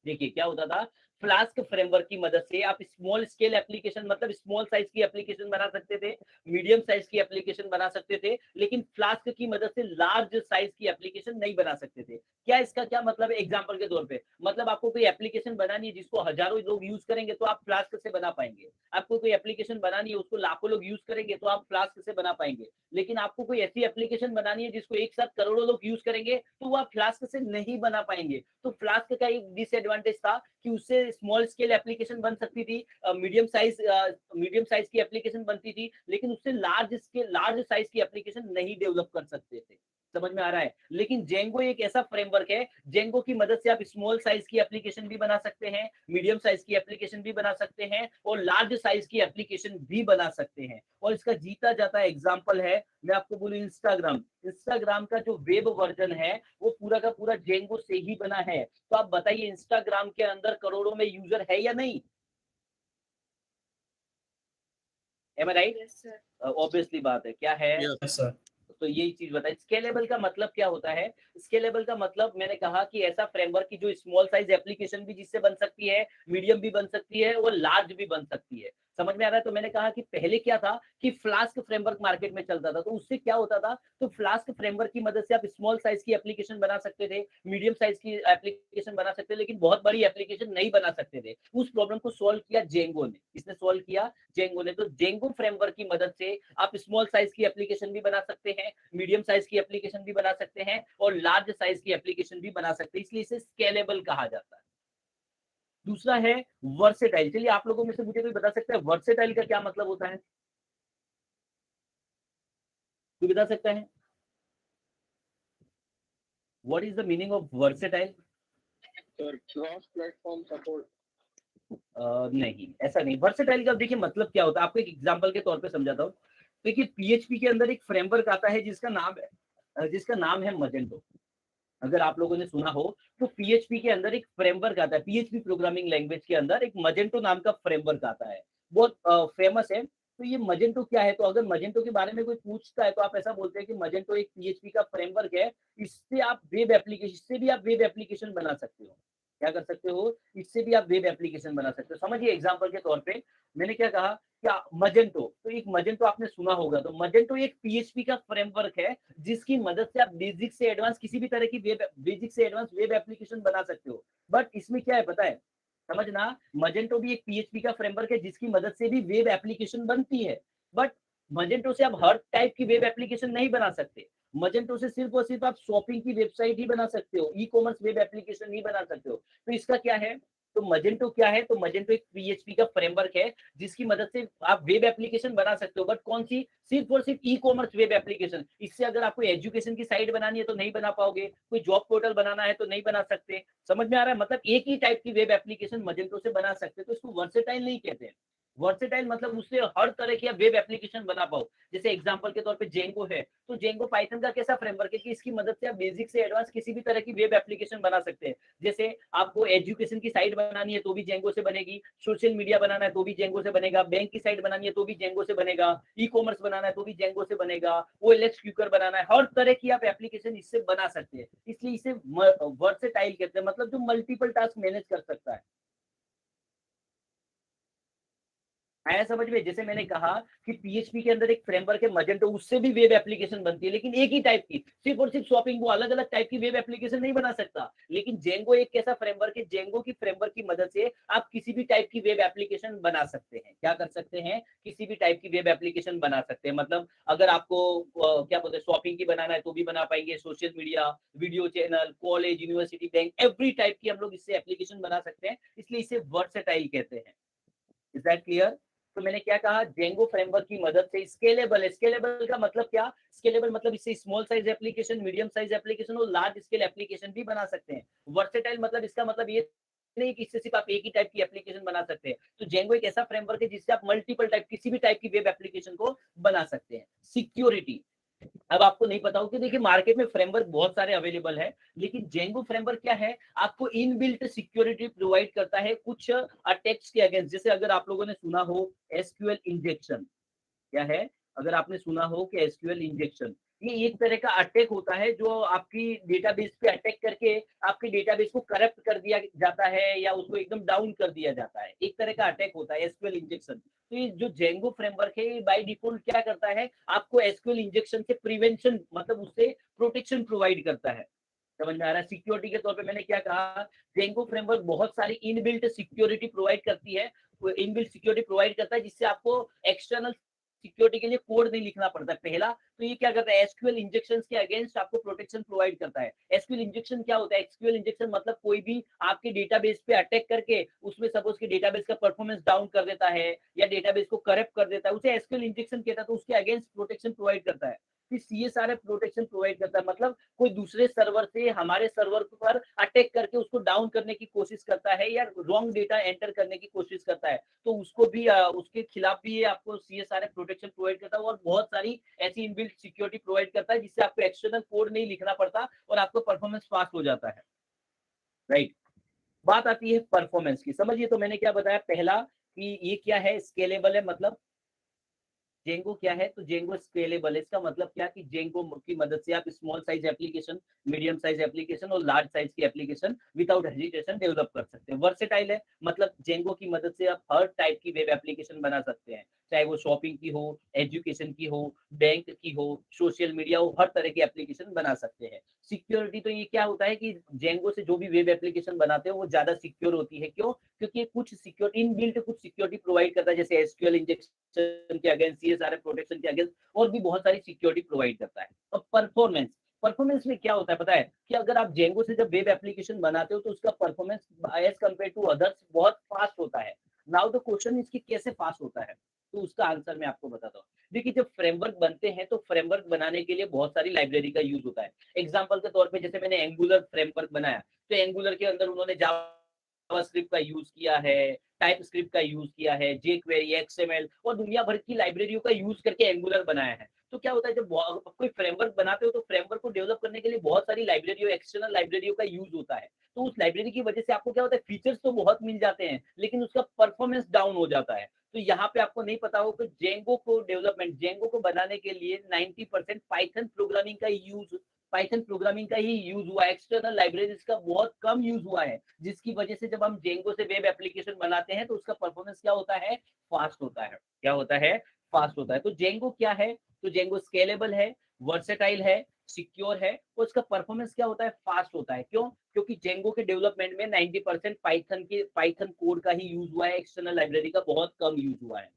देखिए क्या होता था, फ्लास्क फ्रेमवर्क की मदद से आप स्मॉल स्केल एप्लीकेशन, मतलब स्मॉल साइज की एप्लीकेशन बना सकते थे, मीडियम साइज की एप्लीकेशन बना सकते थे, लेकिन फ्लास्क की मदद से लार्ज साइज की एप्लीकेशन नहीं बना सकते थे। क्या इसका क्या मतलब है? एग्जांपल के तौर पे मतलब आपको कोई एप्लीकेशन बनानी है जिसको हजारों लोग यूज करेंगे तो आप फ्लास्क से बना पाएंगे। आपको कोई एप्लीकेशन बनानी है उसको लाखों लोग यूज करेंगे तो आप फ्लास्क से बना पाएंगे। लेकिन आपको कोई ऐसी एप्लीकेशन बनानी है जिसको एक साथ करोड़ों लोग यूज करेंगे तो वो आप फ्लास्क से नहीं बना पाएंगे। तो फ्लास्क का एक डिसएडवांटेज था कि उससे स्मॉल स्केल एप्लीकेशन बन सकती थी, मीडियम साइज की एप्लीकेशन बनती थी, लेकिन उससे लार्ज साइज की एप्लीकेशन नहीं डेवलप कर सकते थे। समझ में आ रहा है? लेकिन जेंगो एक ऐसा फ्रेमवर्क है, जेंगो की मदद से आप स्मॉल साइज की एप्लीकेशन भी बना सकते हैं, मीडियम साइज की एप्लीकेशन भी बना सकते हैं और लार्ज साइज की एप्लीकेशन भी बना सकते हैं। और इसका जीता जाता एग्जांपल है, मैं आपको बोलूं इंस्टाग्राम। इंस्टाग्राम का जो वेब वर्जन है वो पूरा का पूरा जेंगो से ही बना है। तो आप बताइए इंस्टाग्राम के अंदर करोड़ों में यूजर है या नहीं? एम आई राइट? ऑब्वियसली बात है, क्या है? Yes sir. तो यही चीज बताए। स्केलेबल का मतलब क्या होता है? स्केलेबल का मतलब मैंने कहा कि ऐसा फ्रेमवर्क की जो स्मॉल साइज एप्लीकेशन भी जिससे बन सकती है, मीडियम भी बन सकती है और लार्ज भी बन सकती है। समझ में आ रहा है? तो मैंने कहा कि पहले क्या था कि फ्लास्क फ्रेमवर्क मार्केट में चलता था, तो उससे क्या होता था, तो फ्लास्क फ्रेमवर्क की मदद से आप स्मॉल साइज की एप्लीकेशन बना सकते थे, मीडियम साइज की एप्लीकेशन बना सकते थे, लेकिन बहुत बड़ी एप्लीकेशन नहीं बना सकते थे। उस प्रॉब्लम को सॉल्व किया जेंगो ने। किसने सॉल्व किया? जेंगो ने। तो जेंगो फ्रेमवर्क की मदद से आप स्मॉल साइज की एप्लीकेशन भी बना सकते हैं, मीडियम साइज की एप्लीकेशन भी बना सकते हैं और लार्ज साइज की एप्लीकेशन भी बना सकते हैं, इसलिए इसे स्केलेबल कहा जाता है। दूसरा है वर्सेटाइल। चलिए आप लोगों में से मुझे कोई बता सकता है वर्सेटाइल का क्या मतलब होता है? कोई बता सकता है? What is the meaning of versatile? Sir cross platform support. नहीं, ऐसा नहीं। वर्सेटाइल का देखिए मतलब क्या होता है, आपको एक एग्जांपल के तौर पे समझाता हूँ। देखिए पीएचपी के अंदर एक फ्रेमवर्क आता है जिसका नाम है मजेंटो। अगर आप लोगों ने सुना हो तो पीएचपी के अंदर एक फ्रेमवर्क आता है, पीएचपी प्रोग्रामिंग लैंग्वेज के अंदर एक मजेंटो नाम का फ्रेमवर्क आता है, बहुत फेमस है। तो ये मजेंटो क्या है? तो अगर मजेंटो के बारे में कोई पूछता है तो आप ऐसा बोलते हैं कि मजेंटो एक पीएचपी का फ्रेमवर्क है। इससे भी आप वेब एप्लीकेशन बना सकते हो। क्या कर सकते हो? इससे भी आप वेब एप्लीकेशन बना सकते हो। समझिए एग्जाम्पल के तौर पे मैंने क्या कहा, क्या मजेंटो, तो एक मजेंटो आपने सुना होगा, तो मजेंटो एक पीएचपी का फ्रेमवर्क है जिसकी मदद से आप बेसिक से एडवांस किसी भी तरह की बेसिक से एडवांस वेब एप्लीकेशन बना सकते हो। बट इसमें क्या है पता है? समझना, मजेंटो भी एक पीएचपी का फ्रेमवर्क है जिसकी मदद से भी वेब एप्लीकेशन बनती है। बट मजेंटो से आप हर टाइप की वेब एप्लीकेशन नहीं बना सकते। मजेंटो से सिर्फ और सिर्फ आप शॉपिंग की वेबसाइट ही बना सकते हो, ई कॉमर्स वेब एप्लीकेशन ही बना सकते हो। तो इसका क्या है? तो मजेंटो क्या है? तो मजेंटो एक पीएचपी का फ्रेमवर्क है जिसकी मदद से आप वेब एप्लीकेशन बना सकते हो। बट कौन सी? सिर्फ और सिर्फ ई कॉमर्स वेब एप्लीकेशन। इससे अगर आपको एजुकेशन की साइट बनानी है तो नहीं बना पाओगे, कोई जॉब पोर्टल बनाना है तो नहीं बना सकते। समझ में आ रहा है? मतलब एक ही टाइप की वेब एप्लीकेशन मजेंटो से बना सकते, तो इसको वर्सेटाइल नहीं कहते हैं। वर्सेटाइल मतलब उससे हर तरह की आप वेब एप्लीकेशन बना पाओ। जैसे एग्जांपल के तौर पे जेंगो है, तो जेंगो पाइथन का कैसा फ्रेमवर्क है कि इसकी मदद से आप बेसिक से एडवांस किसी भी तरह की वेब एप्लीकेशन बना सकते हैं। जैसे आपको एजुकेशन की साइट बनानी है तो भी जेंगो से बनेगी, सोशल मीडिया बनाना है तो भी जेंगो से बनेगा, बैंक की साइट बनानी है तो भी जेंगो से बनेगा, ई कॉमर्स बनाना है तो भी जेंगो से बनेगा, ओएलएक्स क्यूकर बनाना है, हर तरह की आप एप्लीकेशन इससे बना सकते हैं। इसलिए इसे वर्सेटाइल कहते हैं, मतलब जो मल्टीपल टास्क मैनेज कर सकता है। आया समझ में? जैसे मैंने कहा कि पीएचपी के अंदर एक फ्रेमवर्क है मजेंटो, उससे भी वेब एप्लीकेशन बनती है, लेकिन एक ही टाइप की, सिर्फ और सिर्फ शॉपिंग, वो अलग अलग टाइप की वेब एप्लीकेशन नहीं बना सकता। लेकिन जेंगो एक कैसा फ्रेमवर्क है? जेंगो की फ्रेमवर्क की मदद से आप किसी भी टाइप की वेब एप्लीकेशन बना सकते हैं। क्या कर सकते हैं? किसी भी टाइप की वेब एप्लीकेशन बना सकते हैं। मतलब अगर आपको क्या बोलते हैं शॉपिंग की बनाना है तो भी बना पाएंगे, social media, video channel, college, university, bank, every type की हम लोग इससे एप्लीकेशन बना सकते हैं, इसलिए इसे वर्सेटाइल कहते हैं। Is that clear? तो मैंने क्या कहा, जेंगो फ्रेमवर्क की मदद से स्केलेबल है। स्केलेबल का मतलब क्या? स्केलेबल मतलब इससे small size application, medium size application और लार्ज स्केल एप्लीकेशन भी बना सकते हैं। वर्सेटाइल मतलब इसका मतलब ये नहीं कि इससे सिर्फ आप एक ही टाइप की एप्लीकेशन बना सकते हैं। तो जेंगो एक ऐसा फ्रेमवर्क है जिससे आप मल्टीपल टाइप, किसी भी टाइप की वेब एप्लीकेशन को बना सकते हैं। सिक्योरिटी, अब आपको नहीं पता हो कि देखिए मार्केट में फ्रेमवर्क बहुत सारे अवेलेबल है, लेकिन जेंगो फ्रेमवर्क क्या है? आपको इनबिल्ट सिक्योरिटी प्रोवाइड करता है कुछ अटैक्स के अगेंस्ट। जैसे अगर आप लोगों ने सुना हो एसक्यूएल इंजेक्शन, क्या है? अगर आपने सुना हो कि एसक्यूएल इंजेक्शन, ये एक तरह का अटैक होता है जो आपकी डेटाबेस पे अटैक करके आपके डेटाबेस को करप्ट कर दिया जाता है या उसको एकदम डाउन कर दिया जाता है। एक तरह का अटैक होता है एसक्यूएल इंजेक्शन। तो ये जो जेंगो फ्रेमवर्क है ये बाय डिफॉल्ट क्या करता है? आपको एसक्यूएल इंजेक्शन से प्रिवेंशन, मतलब उससे प्रोटेक्शन प्रोवाइड करता है। समझ में आ रहा है? सिक्योरिटी के तौर पे मैंने क्या कहा, जेंगो फ्रेमवर्क बहुत सारी इनबिल्ट सिक्योरिटी प्रोवाइड करती है, इनबिल्ट सिक्योरिटी प्रोवाइड करता है जिससे आपको एक्सटर्नल सिक्योरिटी के लिए कोड नहीं लिखना पड़ता है। पहला तो ये क्या करता है, एसक्यूएल इंजेक्शन के अगेंस्ट आपको प्रोटेक्शन प्रोवाइड करता है। एसक्यूएल इंजेक्शन क्या होता है, एसक्यूएल इंजेक्शन मतलब कोई भी आपके डेटाबेस पे अटैक करके उसमें सपोज कि डेटाबेस का परफॉर्मेंस डाउन कर देता है या डेटाबेस को करप्ट कर देता है, उसे एसक्यूएल इंजेक्शन कहता है, तो उसके अगेंस्ट प्रोटेक्शन प्रोवाइड करता है। फिर सीएसआर प्रोटेक्शन प्रोवाइड करता है, मतलब कोई दूसरे सर्वर से हमारे सर्वर पर अटैक करके उसको डाउन करने की कोशिश करता है या रॉन्ग डेटा एंटर करने की कोशिश करता है, तो उसको भी उसके खिलाफ भी ये आपको सीएसआर प्रोटेक्शन प्रोवाइड करता है और बहुत सारी ऐसी इनबिल्ट सिक्योरिटी प्रोवाइड करता है जिससे आपको एक्सटर्नल कोड नहीं लिखना पड़ता और आपको परफॉर्मेंस फास्ट हो जाता है, राइट। बात आती है परफॉर्मेंस की। समझिए, तो मैंने क्या बताया, पहला कि ये क्या है, स्केलेबल है, मतलब जेंगो क्या है, तो जेंगो स्केलेबल है। इसका मतलब क्या कि जेंगो की मदद से आप small size application, medium size application और लार्ज साइज की एप्लीकेशन विदाउट हेजिटेशन डेवलप कर सकते हैं। वर्सेटाइल है, मतलब जेंगो की मदद से आप हर टाइप की वेब एप्लीकेशन बना सकते हैं, चाहे वो शॉपिंग की हो, एजुकेशन की हो, बैंक की हो, सोशल मीडिया हो, हर तरह की एप्लीकेशन बना सकते हैं। सिक्योरिटी तो ये क्या होता है कि जेंगो से जो भी वेब एप्लीकेशन बनाते हैं वो ज्यादा सिक्योर होती है। क्यों? क्योंकि कुछ सिक्योर इनबिल्ट कुछ सिक्योरिटी प्रोवाइड करता है, जैसे एसक्यूएल इंजेक्शन के अगेंस्ट, सीएसआर प्रोटेक्शन के अगेंस्ट, और भी बहुत सारी सिक्योरिटी प्रोवाइड करता है। और परफॉर्मेंस, परफॉर्मेंस में क्या होता है पता है कि अगर आप जेंगो से जब वेब एप्लीकेशन बनाते हो तो उसका performance as compare to others बहुत फास्ट होता है। नाउ द क्वेश्चन इज कि कैसे फास्ट होता है, तो उसका आंसर मैं आपको बताता हूँ। देखिए, जब फ्रेमवर्क बनते हैं तो फ्रेमवर्क बनाने के लिए बहुत सारी लाइब्रेरी का यूज होता है। एग्जाम्पल के तौर पे जैसे मैंने एंगुलर फ्रेमवर्क बनाया, तो एंगुलर के अंदर उन्होंने जावास्क्रिप्ट का यूज किया है, टाइप स्क्रिप्ट का यूज किया है, जेक्वेरी, एक्सएमएल और दुनिया भर की लाइब्रेरियों का यूज करके एंगुलर बनाया है। तो क्या होता है, जब कोई फ्रेमवर्क बनाते हो तो फ्रेमवर्क को डेवलप करने के लिए बहुत सारी लाइब्रेरियों, एक्सटर्नल लाइब्रेरियों का यूज होता है। तो उस लाइब्रेरी की वजह से आपको क्या होता है, फीचर्स तो बहुत मिल जाते हैं लेकिन उसका परफॉर्मेंस डाउन हो जाता है। तो यहाँ पे आपको नहीं पता हो कि जेंगो को डेवलपमेंट, जेंगो को बनाने के लिए 90% पाइथन प्रोग्रामिंग का यूज, पाइथन प्रोग्रामिंग का ही यूज हुआ है, एक्सटर्नल लाइब्रेरीज का बहुत कम यूज हुआ है, जिसकी वजह से जब हम जेंगो से वेब एप्लीकेशन बनाते हैं तो उसका परफॉर्मेंस क्या होता है, फास्ट होता है। क्या होता है, फास्ट होता है। तो जेंगो क्या है, तो जेंगो स्केलेबल है, वर्सेटाइल है, सिक्योर है और इसका परफॉर्मेंस क्या होता है, फास्ट होता है। क्यों? क्योंकि जेंगो के डेवलपमेंट में 90% पाइथन कोड का ही यूज हुआ है, एक्सटर्नल लाइब्रेरी का बहुत कम यूज हुआ है।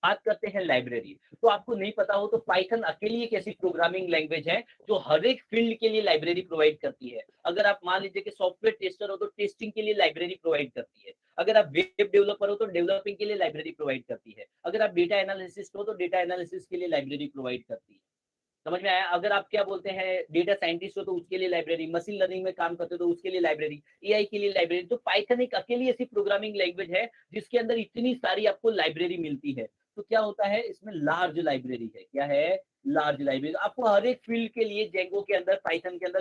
बात करते हैं लाइब्रेरी, तो आपको नहीं पता हो तो पाइथन अकेली एक ऐसी प्रोग्रामिंग लैंग्वेज है जो हर एक फील्ड के लिए लाइब्रेरी प्रोवाइड करती है। अगर आप मान लीजिए कि सॉफ्टवेयर टेस्टर हो तो टेस्टिंग के लिए लाइब्रेरी प्रोवाइड करती है, अगर आप वेब डेवलपर हो तो डेवलपिंग के लिए लाइब्रेरी प्रोवाइड करती है, अगर आप डेटा एनालिसिस हो तो डेटा एनालिसिस के लिए लाइब्रेरी प्रोवाइड करती है। समझ में आया? अगर आप क्या बोलते हैं, डेटा साइंटिस्ट हो तो उसके लिए लाइब्रेरी, मशीन लर्निंग में काम करते हो तो उसके लिए लाइब्रेरी, एआई के लिए लाइब्रेरी। तो पाइथन एक अकेली ऐसी प्रोग्रामिंग लैंग्वेज है जिसके अंदर इतनी सारी आपको लाइब्रेरी मिलती है। तो क्या होता है, इसमें लार्ज लाइब्रेरी है। क्या है? Large library. आपको हर एक फील्ड के लिए जेंगो के अंदर, पाइथन के अंदर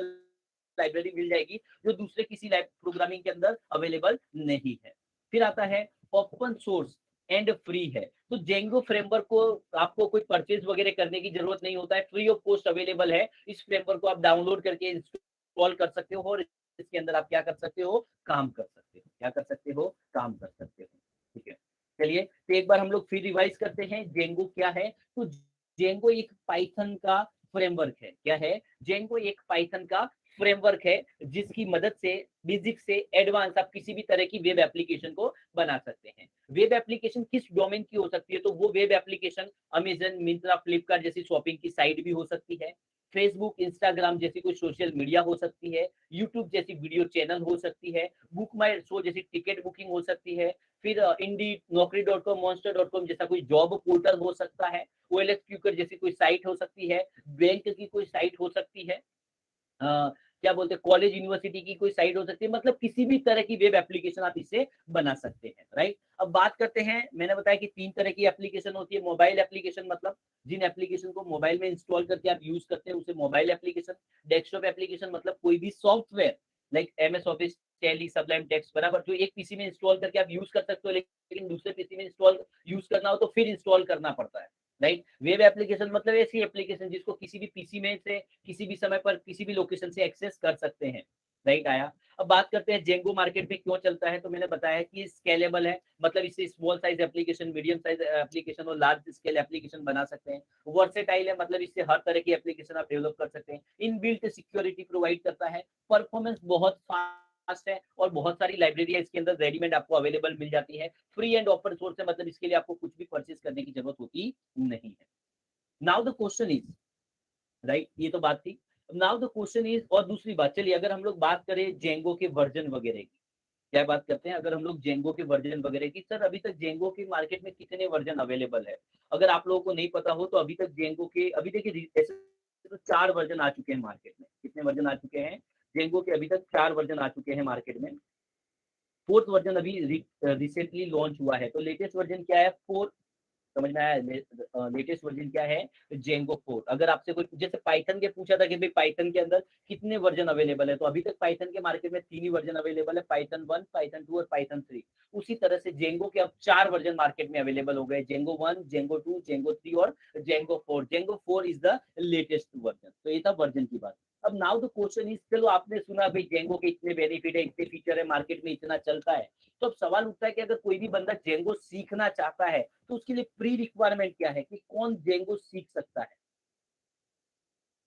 लाइब्रेरी मिल जाएगी जो दूसरे किसी प्रोग्रामिंग के अंदर अवेलेबल नहीं है। फिर आता है ओपन सोर्स एंड फ्री है। तो जेंगो फ्रेमवर्क को आपको कोई परचेज वगैरह करने की जरूरत नहीं होता है, फ्री ऑफ कॉस्ट अवेलेबल है। इस फ्रेमवर्क को आप डाउनलोड करके इंस्टॉल कर सकते हो और इसके अंदर आप क्या कर सकते हो, काम कर सकते हो। क्या कर सकते हो, काम कर सकते हो। ठीक है, चलिए तो एक बार हम लोग फिर रिवाइज करते हैं जेंगो क्या है। तो जेंगो एक पाइथन का फ्रेमवर्क है। क्या है? जेंगो एक पाइथन का फ्रेमवर्क है जिसकी मदद से बेसिक से एडवांस आप किसी भी तरह की वेब एप्लीकेशन को बना सकते हैं। वेब एप्लीकेशन किस डोमेन की हो सकती है, तो वो web application Amazon, Myntra, Flipkart जैसी शॉपिंग की साइट भी हो सकती है, फेसबुक, इंस्टाग्राम जैसी कोई सोशल मीडिया हो सकती है, यूट्यूब जैसी वीडियो चैनल हो सकती है, बुक माई शो जैसी टिकट बुकिंग हो सकती है, फिर इंडी, नौकरी.com, monster.com जैसा कोई जॉब पोर्टल हो सकता है, ओएलएक्स क्यूकर जैसी कोई साइट हो सकती है, बैंक की कोई साइट हो सकती है, क्या बोलते हैं, कॉलेज यूनिवर्सिटी की कोई साइट हो सकती है। मतलब किसी भी तरह की वेब एप्लीकेशन आप इससे बना सकते हैं, राइट। अब बात करते हैं, मैंने बताया कि 3 तरह की एप्लीकेशन होती है। मोबाइल एप्लीकेशन, मतलब जिन एप्लीकेशन को मोबाइल में इंस्टॉल करके आप यूज करते हैं उसे मोबाइल एप्लीकेशन। डेस्कटॉप एप्लीकेशन मतलब कोई भी software like MS office, tally, Sublime text बराबर, जो एक पीसी में इंस्टॉल करके आप यूज कर सकते हो, लेकिन दूसरे पीसी में इंस्टॉल यूज करना हो तो फिर इंस्टॉल करना पड़ता है, राइट। वेब एप्लीकेशन मतलब ऐसी एप्लीकेशन जिसको किसी भी पीसी में से किसी भी समय पर किसी भी लोकेशन से एक्सेस कर सकते हैं। राइट आया। अब बात करते हैं जेंगो मार्केट में क्यों चलता है, तो मैंने बताया कि स्केलेबल है, मतलब इससे small size application, medium size application और लार्ज स्केल एप्लीकेशन बना सकते हैं। वर्सेटाइल है, मतलब इससे हर तरह की एप्लीकेशन आप डेवलप कर सकते हैं। इनबिल्ट सिक्योरिटी प्रोवाइड करता है, परफॉर्मेंस बहुत फास्ट है और बहुत सारी लाइब्रेरी इसके अंदर रेडीमेड आपको अवेलेबल मिल जाती है। फ्री एंड ओपन सोर्स है, मतलब इसके लिए आपको कुछ भी परचेज करने की जरूरत होती नहीं है। Now the question is, right, ये तो बात थी। नाउ द क्वेश्चन इज, और दूसरी बात, चलिए अगर हम लोग बात करें जेंगो के वर्जन वगैरह की, क्या बात करते हैं, अगर हम लोग जेंगो के वर्जन वगैरह की, सर अभी तक जेंगो के मार्केट में कितने वर्जन अवेलेबल है, अगर आप लोगों को नहीं पता हो तो अभी तक जेंगो के, अभी देखिए ऐसे तो 4 वर्जन आ चुके हैं मार्केट में। कितने वर्जन आ चुके हैं जेंगो के, अभी तक 4 वर्जन आ चुके हैं मार्केट में। फोर्थ वर्जन अभी रिसेंटली लॉन्च हुआ है। तो लेटेस्ट वर्जन क्या है, 4, समझ में आया। लेटेस्ट वर्जन क्या है, जेंगो 4। अगर आपसे कोई जैसे पाइथन के पूछा था कि भाई पाइथन के अंदर कितने वर्जन अवेलेबल है, तो अभी तक पाइथन के मार्केट में 3 ही वर्जन अवेलेबल है, पाइथन 1, पाइथन 2 और पाइथन 3। उसी तरह से जेंगो के अब 4 वर्जन मार्केट में अवेलेबल हो गए, जेंगो 1, जेंगो 2, जेंगो 3 और Django 4। Django 4 is the latest version. तो ये था वर्जन की बात। अब नाउ द क्वेश्चन इज, चलो आपने सुना भाई जेंगो के इतने बेनिफिट है, इतने फीचर है, मार्केट में इतना चलता है, तो अब सवाल उठता है कि अगर कोई भी बंदा जेंगो सीखना चाहता है तो उसके लिए प्री रिक्वायरमेंट क्या है, कि कौन जेंगो सीख सकता है।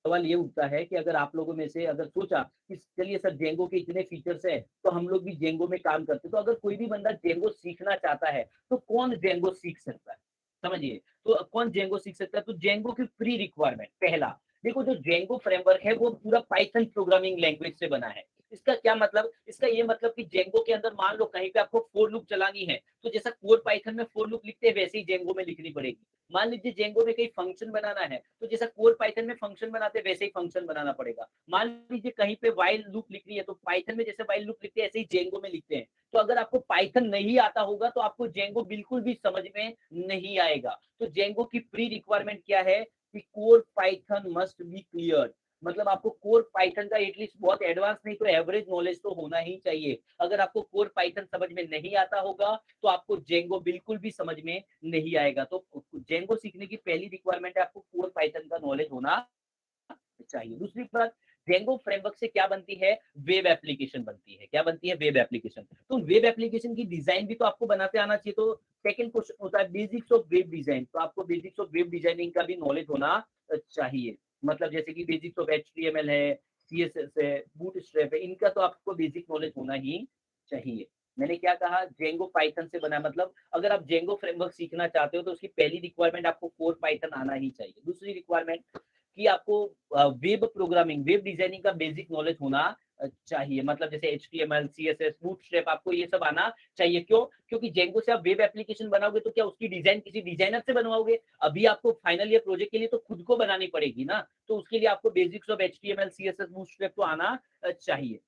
सवाल ये उठता है कि अगर आप लोगों में से अगर सोचा कि चलिए सर जेंगो के इतने फीचर्स है तो हम लोग भी जेंगो में काम करते, तो अगर कोई भी बंदा जेंगो सीखना चाहता है तो कौन जेंगो सीख सकता है, समझिए। तो कौन जेंगो सीख सकता है, तो जेंगो की प्री रिक्वायरमेंट, पहला देखो, जो जेंगो फ्रेमवर्क है वो पूरा पाइथन प्रोग्रामिंग लैंग्वेज से बना है। इसका क्या मतलब, इसका ये मतलब कि जेंगो के अंदर मान लो कहीं पे आपको फोर लूप चलानी है, तो जैसा कोर पाइथन में फोर लूप लिखते हैं वैसे ही जेंगो में लिखनी पड़ेगी। मान लीजिए जेंगो में कहीं फंक्शन बनाना है, तो जैसा कोर पाइथन में फंक्शन बनाते हैं वैसे ही फंक्शन बनाना पड़ेगा। मान लीजिए कहीं पे वाइल लूप लिखनी है, तो पाइथन में जैसे वाइल लूप लिखते हैं ऐसे ही जेंगो में लिखते हैं। तो अगर आपको पाइथन नहीं आता होगा तो आपको जेंगो बिल्कुल भी समझ में नहीं आएगा। तो जेंगो की प्री रिक्वायरमेंट क्या है, कि core Python must be clear, मतलब आपको कोर पाइथन का एटलीस्ट बहुत एडवांस नहीं तो एवरेज नॉलेज तो होना ही चाहिए। अगर आपको कोर पाइथन समझ में नहीं आता होगा तो आपको जेंगो बिल्कुल भी समझ में नहीं आएगा। तो जेंगो सीखने की पहली रिक्वायरमेंट है आपको कोर पाइथन का नॉलेज होना चाहिए। दूसरी बात, जेंगो फ्रेमवर्क से क्या बनती है, वेब एप्लीकेशन बनती है। क्या बनती है, वेब एप्लीकेशन। तो वेब एप्लीकेशन की डिजाइन भी तो आपको बनाते आना चाहिए। तो सेकंड क्वेश्चन होता है बेसिक्स ऑफ वेब डिजाइन, तो आपको बेसिक्स ऑफ वेब डिजाइनिंग का भी नॉलेज होना चाहिए। मतलब जैसे कि बेसिक्स ऑफ HTML है, CSS है, बूटस्ट्रैप है, इनका तो आपको बेसिक नॉलेज होना ही चाहिए। मैंने क्या कहा, जेंगो पाइथन से बना, मतलब अगर आप जेंगो फ्रेमवर्क सीखना चाहते हो तो उसकी पहली रिक्वायरमेंट आपको कोर पाइथन आना ही चाहिए। दूसरी रिक्वायरमेंट कि आपको वेब प्रोग्रामिंग, वेब डिजाइनिंग का बेसिक नॉलेज होना चाहिए। मतलब जैसे HTML, CSS, बूटस्ट्रैप, आपको ये सब आना चाहिए। क्यों, क्योंकि जेंगो से आप वेब एप्लीकेशन बनाओगे तो क्या उसकी डिजाइन किसी डिजाइनर से बनवाओगे, अभी आपको फाइनल ईयर प्रोजेक्ट के लिए तो खुद को बनानी पड़ेगी ना। तो उसके लिए आपको basics of HTML, CSS, bootstrap तो आना चाहिए।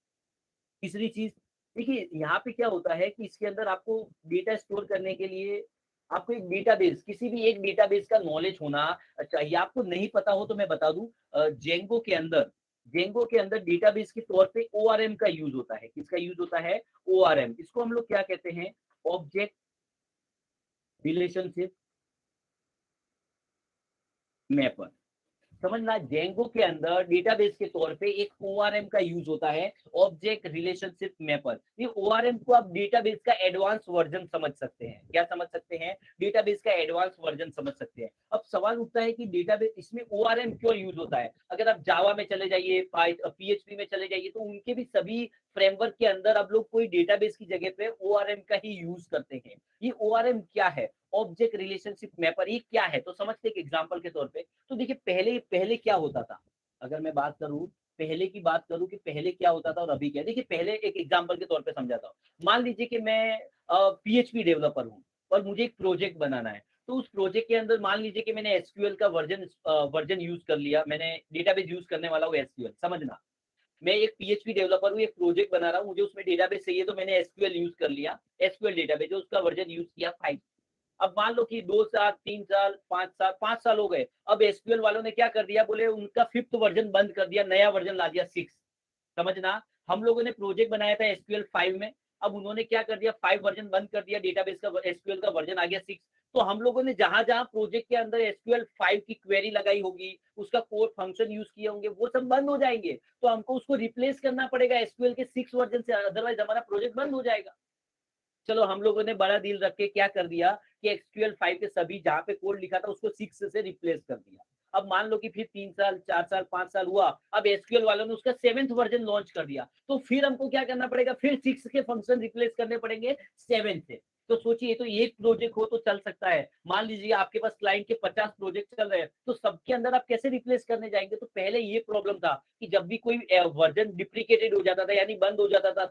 तीसरी चीज, देखिए यहाँ पे क्या होता है कि इसके अंदर आपको डेटा स्टोर करने के लिए आपको एक डेटाबेस, किसी भी एक डेटाबेस का नॉलेज होना चाहिए। आपको नहीं पता हो तो मैं बता दूं, जेंगो के अंदर डेटाबेस के तौर पे ORM का यूज होता है। किसका यूज होता है, ORM। इसको हम लोग क्या कहते हैं, ऑब्जेक्ट रिलेशनशिप मैपर। समझना, जेंगो के अंदर डेटाबेस के तौर पे एक ORM का यूज होता है, ऑब्जेक्ट रिलेशनशिप मैपर। ये ORM को आप डेटाबेस का एडवांस वर्जन समझ सकते हैं। क्या समझ सकते हैं, डेटाबेस का एडवांस वर्जन समझ सकते हैं। अब सवाल उठता है कि डेटाबेस, इसमें ORM क्यों यूज होता है। अगर आप जावा में चले जाइए, PHP में चले जाइए, तो उनके भी सभी फ्रेमवर्क के अंदर अब लोग कोई डेटाबेस की जगह पे ORM का ही यूज करते हैं। ये ORM क्या है, ऑब्जेक्ट रिलेशनशिप मैपर, ये क्या है, तो समझते एक एग्जांपल के तौर पे। तो देखिए पहले पहले क्या होता था, अगर मैं बात करूं, पहले की बात करूं कि पहले क्या होता था और अभी क्या, देखिए पहले एक एग्जांपल के तौर पे समझाता हूं। मान लीजिए कि मैं PHP डेवलपर हूं और मुझे एक प्रोजेक्ट बनाना है। तो उस प्रोजेक्ट के अंदर मान लीजिए कि मैंने SQL का वर्जन यूज कर लिया, मैंने डेटाबेस यूज करने वाला हूँ SQL। समझना, मैं एक PHP डेवलपर हूँ, एक प्रोजेक्ट बना रहा हूँ, मुझे उसमें डेटाबेस चाहिए, तो मैंने SQL यूज कर लिया, SQL डेटाबेस, जो उसका वर्जन यूज किया 5। अब मान लो कि 2 साल, 3 साल, 5 साल, 5 साल हो गए। अब SQL वालों ने क्या कर दिया, बोले उनका 5th वर्जन बंद कर दिया, नया वर्जन ला दिया 6। समझना, हम लोगों ने प्रोजेक्ट बनाया था SQL 5 में, अब उन्होंने क्या कर दिया, 5 वर्जन बंद कर दिया, डेटाबेस का SQL का वर्जन आ गया 6। तो हम लोगों ने जहां जहां प्रोजेक्ट के अंदर SQL 5 की क्वेरी लगाई होगी, उसका कोर फंक्शन यूज किए होंगे, वो सब बंद हो जाएंगे। तो हमको उसको रिप्लेस करना पड़ेगा SQL के 6 वर्जन से, अदरवाइज हमारा प्रोजेक्ट बंद हो जाएगा। चलो हम लोगों ने बड़ा दिल रख के क्या कर दिया कि SQL 5 के सभी जहां पे कोड लिखा था उसको 6 से रिप्लेस कर दिया। अब मान लो कि फिर 3 साल 4 साल 5 साल हुआ, अब SQL वालों ने उसका 7th वर्जन लॉन्च कर दिया, तो फिर हमको क्या करना पड़ेगा, फिर 6 के फंक्शन रिप्लेस करने पड़ेंगे 7 से। तो सोचिए, तो एक प्रोजेक्ट हो तो चल सकता है, मान लीजिए आपके पास क्लाइंट के 50 प्रोजेक्ट चल रहे हैं, तो सबके अंदर आप कैसे रिप्लेस करने जाएंगे। तो पहले ये प्रॉब्लम था कि जब भी कोई वर्जन डिप्रिकेटेड हो जाता था यानी बंद हो जाता था,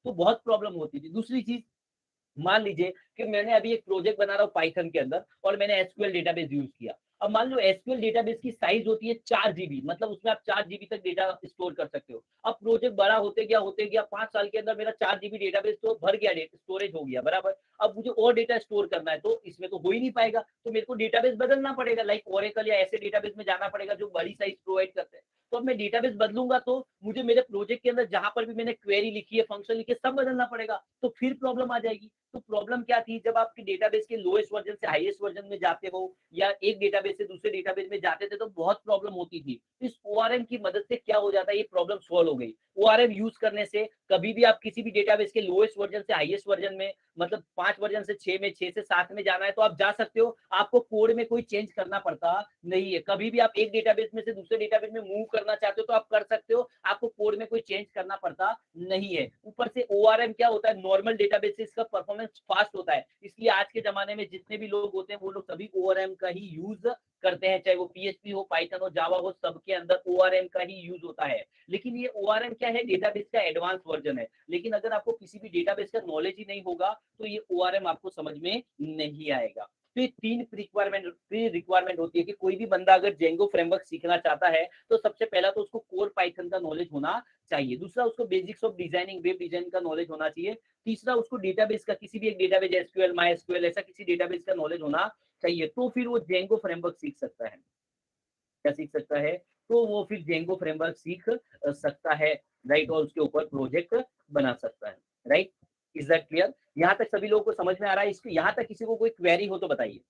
तो बहुत प्रॉब्लम होती थी। दूसरी चीज, मान लीजिए कि मैंने अभी एक प्रोजेक्ट बना रहा हूँ पाइथन के अंदर और मैंने एसक्यूएल डेटाबेस यूज किया। अब मान लो एसक्यूएल डेटाबेस की साइज होती है 4 GB, मतलब उसमें आप 4 GB तक डेटा स्टोर कर सकते हो। अब प्रोजेक्ट बड़ा होते गया 5 साल के अंदर मेरा 4 GB डेटाबेस तो भर गया, स्टोरेज हो गया बराबर। अब मुझे और डेटा स्टोर करना है तो इसमें तो हो ही नहीं पाएगा, तो मेरे को डेटाबेस बदलना पड़ेगा, लाइक ओरेकल या ऐसे डेटाबेस में जाना पड़ेगा जो बड़ी साइज प्रोवाइड करते हैं। तो अब मैं डेटाबेस बदलूंगा तो मुझे मेरे प्रोजेक्ट के अंदर जहां पर भी मैंने क्वेरी लिखी है, फंक्शन लिखे, सब बदलना पड़ेगा, तो फिर प्रॉब्लम आ जाएगी। तो प्रॉब्लम क्या थी, जब आपके डेटाबेस के लोएस्ट वर्जन से हाईएस्ट वर्जन में जाते हो या एक डेटाबेस से दूसरे डेटाबेस में जाते थे तो बहुत प्रॉब्लम होती थी। इस ओआरएम की मदद से क्या हो जाता है, ये प्रॉब्लम सॉल्व हो गई। ओआरएम यूज करने से कभी भी आप किसी भी डेटाबेस के लोएस्ट वर्जन से हाईएस्ट वर्जन में, मतलब 5 वर्जन से 6 में, 6 से 7 में जाना है तो आप जा सकते हो, आपको कोड में कोई चेंज करना पड़ता नहीं है। कभी भी आप एक डेटाबेस में से दूसरे डेटाबेस में मूव करना चाहते हो तो आप कर सकते हो, आपको कोड में कोई चेंज करना पड़ता नहीं है। ऊपर से ओआरएम क्या होता है, नॉर्मल डेटाबेस से इसका परफॉर्मेंस फास्ट होता है, इसलिए आज के जमाने में जितने भी लोग होते हैं वो लोग सभी ओआरएम का ही यूज करते हैं, चाहे वो PHP हो, पाइथन हो, जावा हो, सबके अंदर ओआरएम का ही यूज होता है। लेकिन ये ओआरएम क्या है, डेटाबेस का एडवांस वर्जन है, लेकिन अगर आपको किसी भी डेटाबेस का नॉलेज ही नहीं होगा तो ये ओआरएम आपको समझ में नहीं आएगा। तो ये 3 रिक्वायरमेंट होती है कि कोई भी बंदा अगर जेंगो फ्रेमवर्क सीखना चाहता है तो सबसे पहला तो उसको कोर पाइथन का नॉलेज होना चाहिए, दूसरा उसको basics of designing, web design का नॉलेज होना चाहिए, तीसरा उसको डेटाबेस का, किसी भी एक डेटाबेस, एसक्यूएल, माईएसक्यूएल, ऐसा किसी डेटाबेस का नॉलेज होना चाहिए, तो फिर वो जेंगो फ्रेमवर्क सीख सकता है। क्या सीख सकता है, तो वो फिर जेंगो फ्रेमवर्क सीख सकता है, राइट, और उसके ऊपर प्रोजेक्ट बना सकता है, राइट। Is that clear? यहाँ तक सभी लोगों को समझ में आ रहा है? इसके यहाँ तक किसी को कोई क्वेरी हो तो बताइए,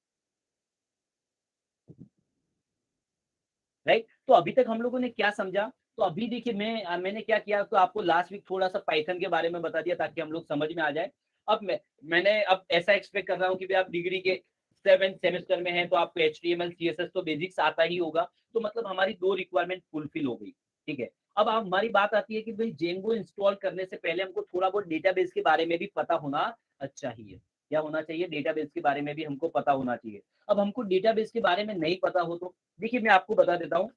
राइट। तो अभी तक हम लोगों ने क्या समझा, तो अभी देखिए मैंने क्या किया, तो आपको लास्ट वीक थोड़ा सा पाइथन के बारे में बता दिया ताकि हम लोग समझ में आ जाए। अब मैंने अब ऐसा एक्सपेक्ट कर रहा हूँ कि भाई आप डिग्री के 7th सेमेस्टर में हैं तो आपको HTML CSS तो बेसिक्स आता ही होगा, तो मतलब हमारी 2 रिक्वायरमेंट फुलफिल हो गई, ठीक है। अब हमारी बात आती है कि भाई जेंगो इंस्टॉल करने से पहले हमको थोड़ा बहुत डेटाबेस के बारे में भी पता होना चाहिए। क्या होना चाहिए, डेटाबेस के बारे में भी हमको पता होना चाहिए। अब हमको डेटाबेस के बारे में नहीं पता हो तो देखिए मैं आपको बता देता हूँ,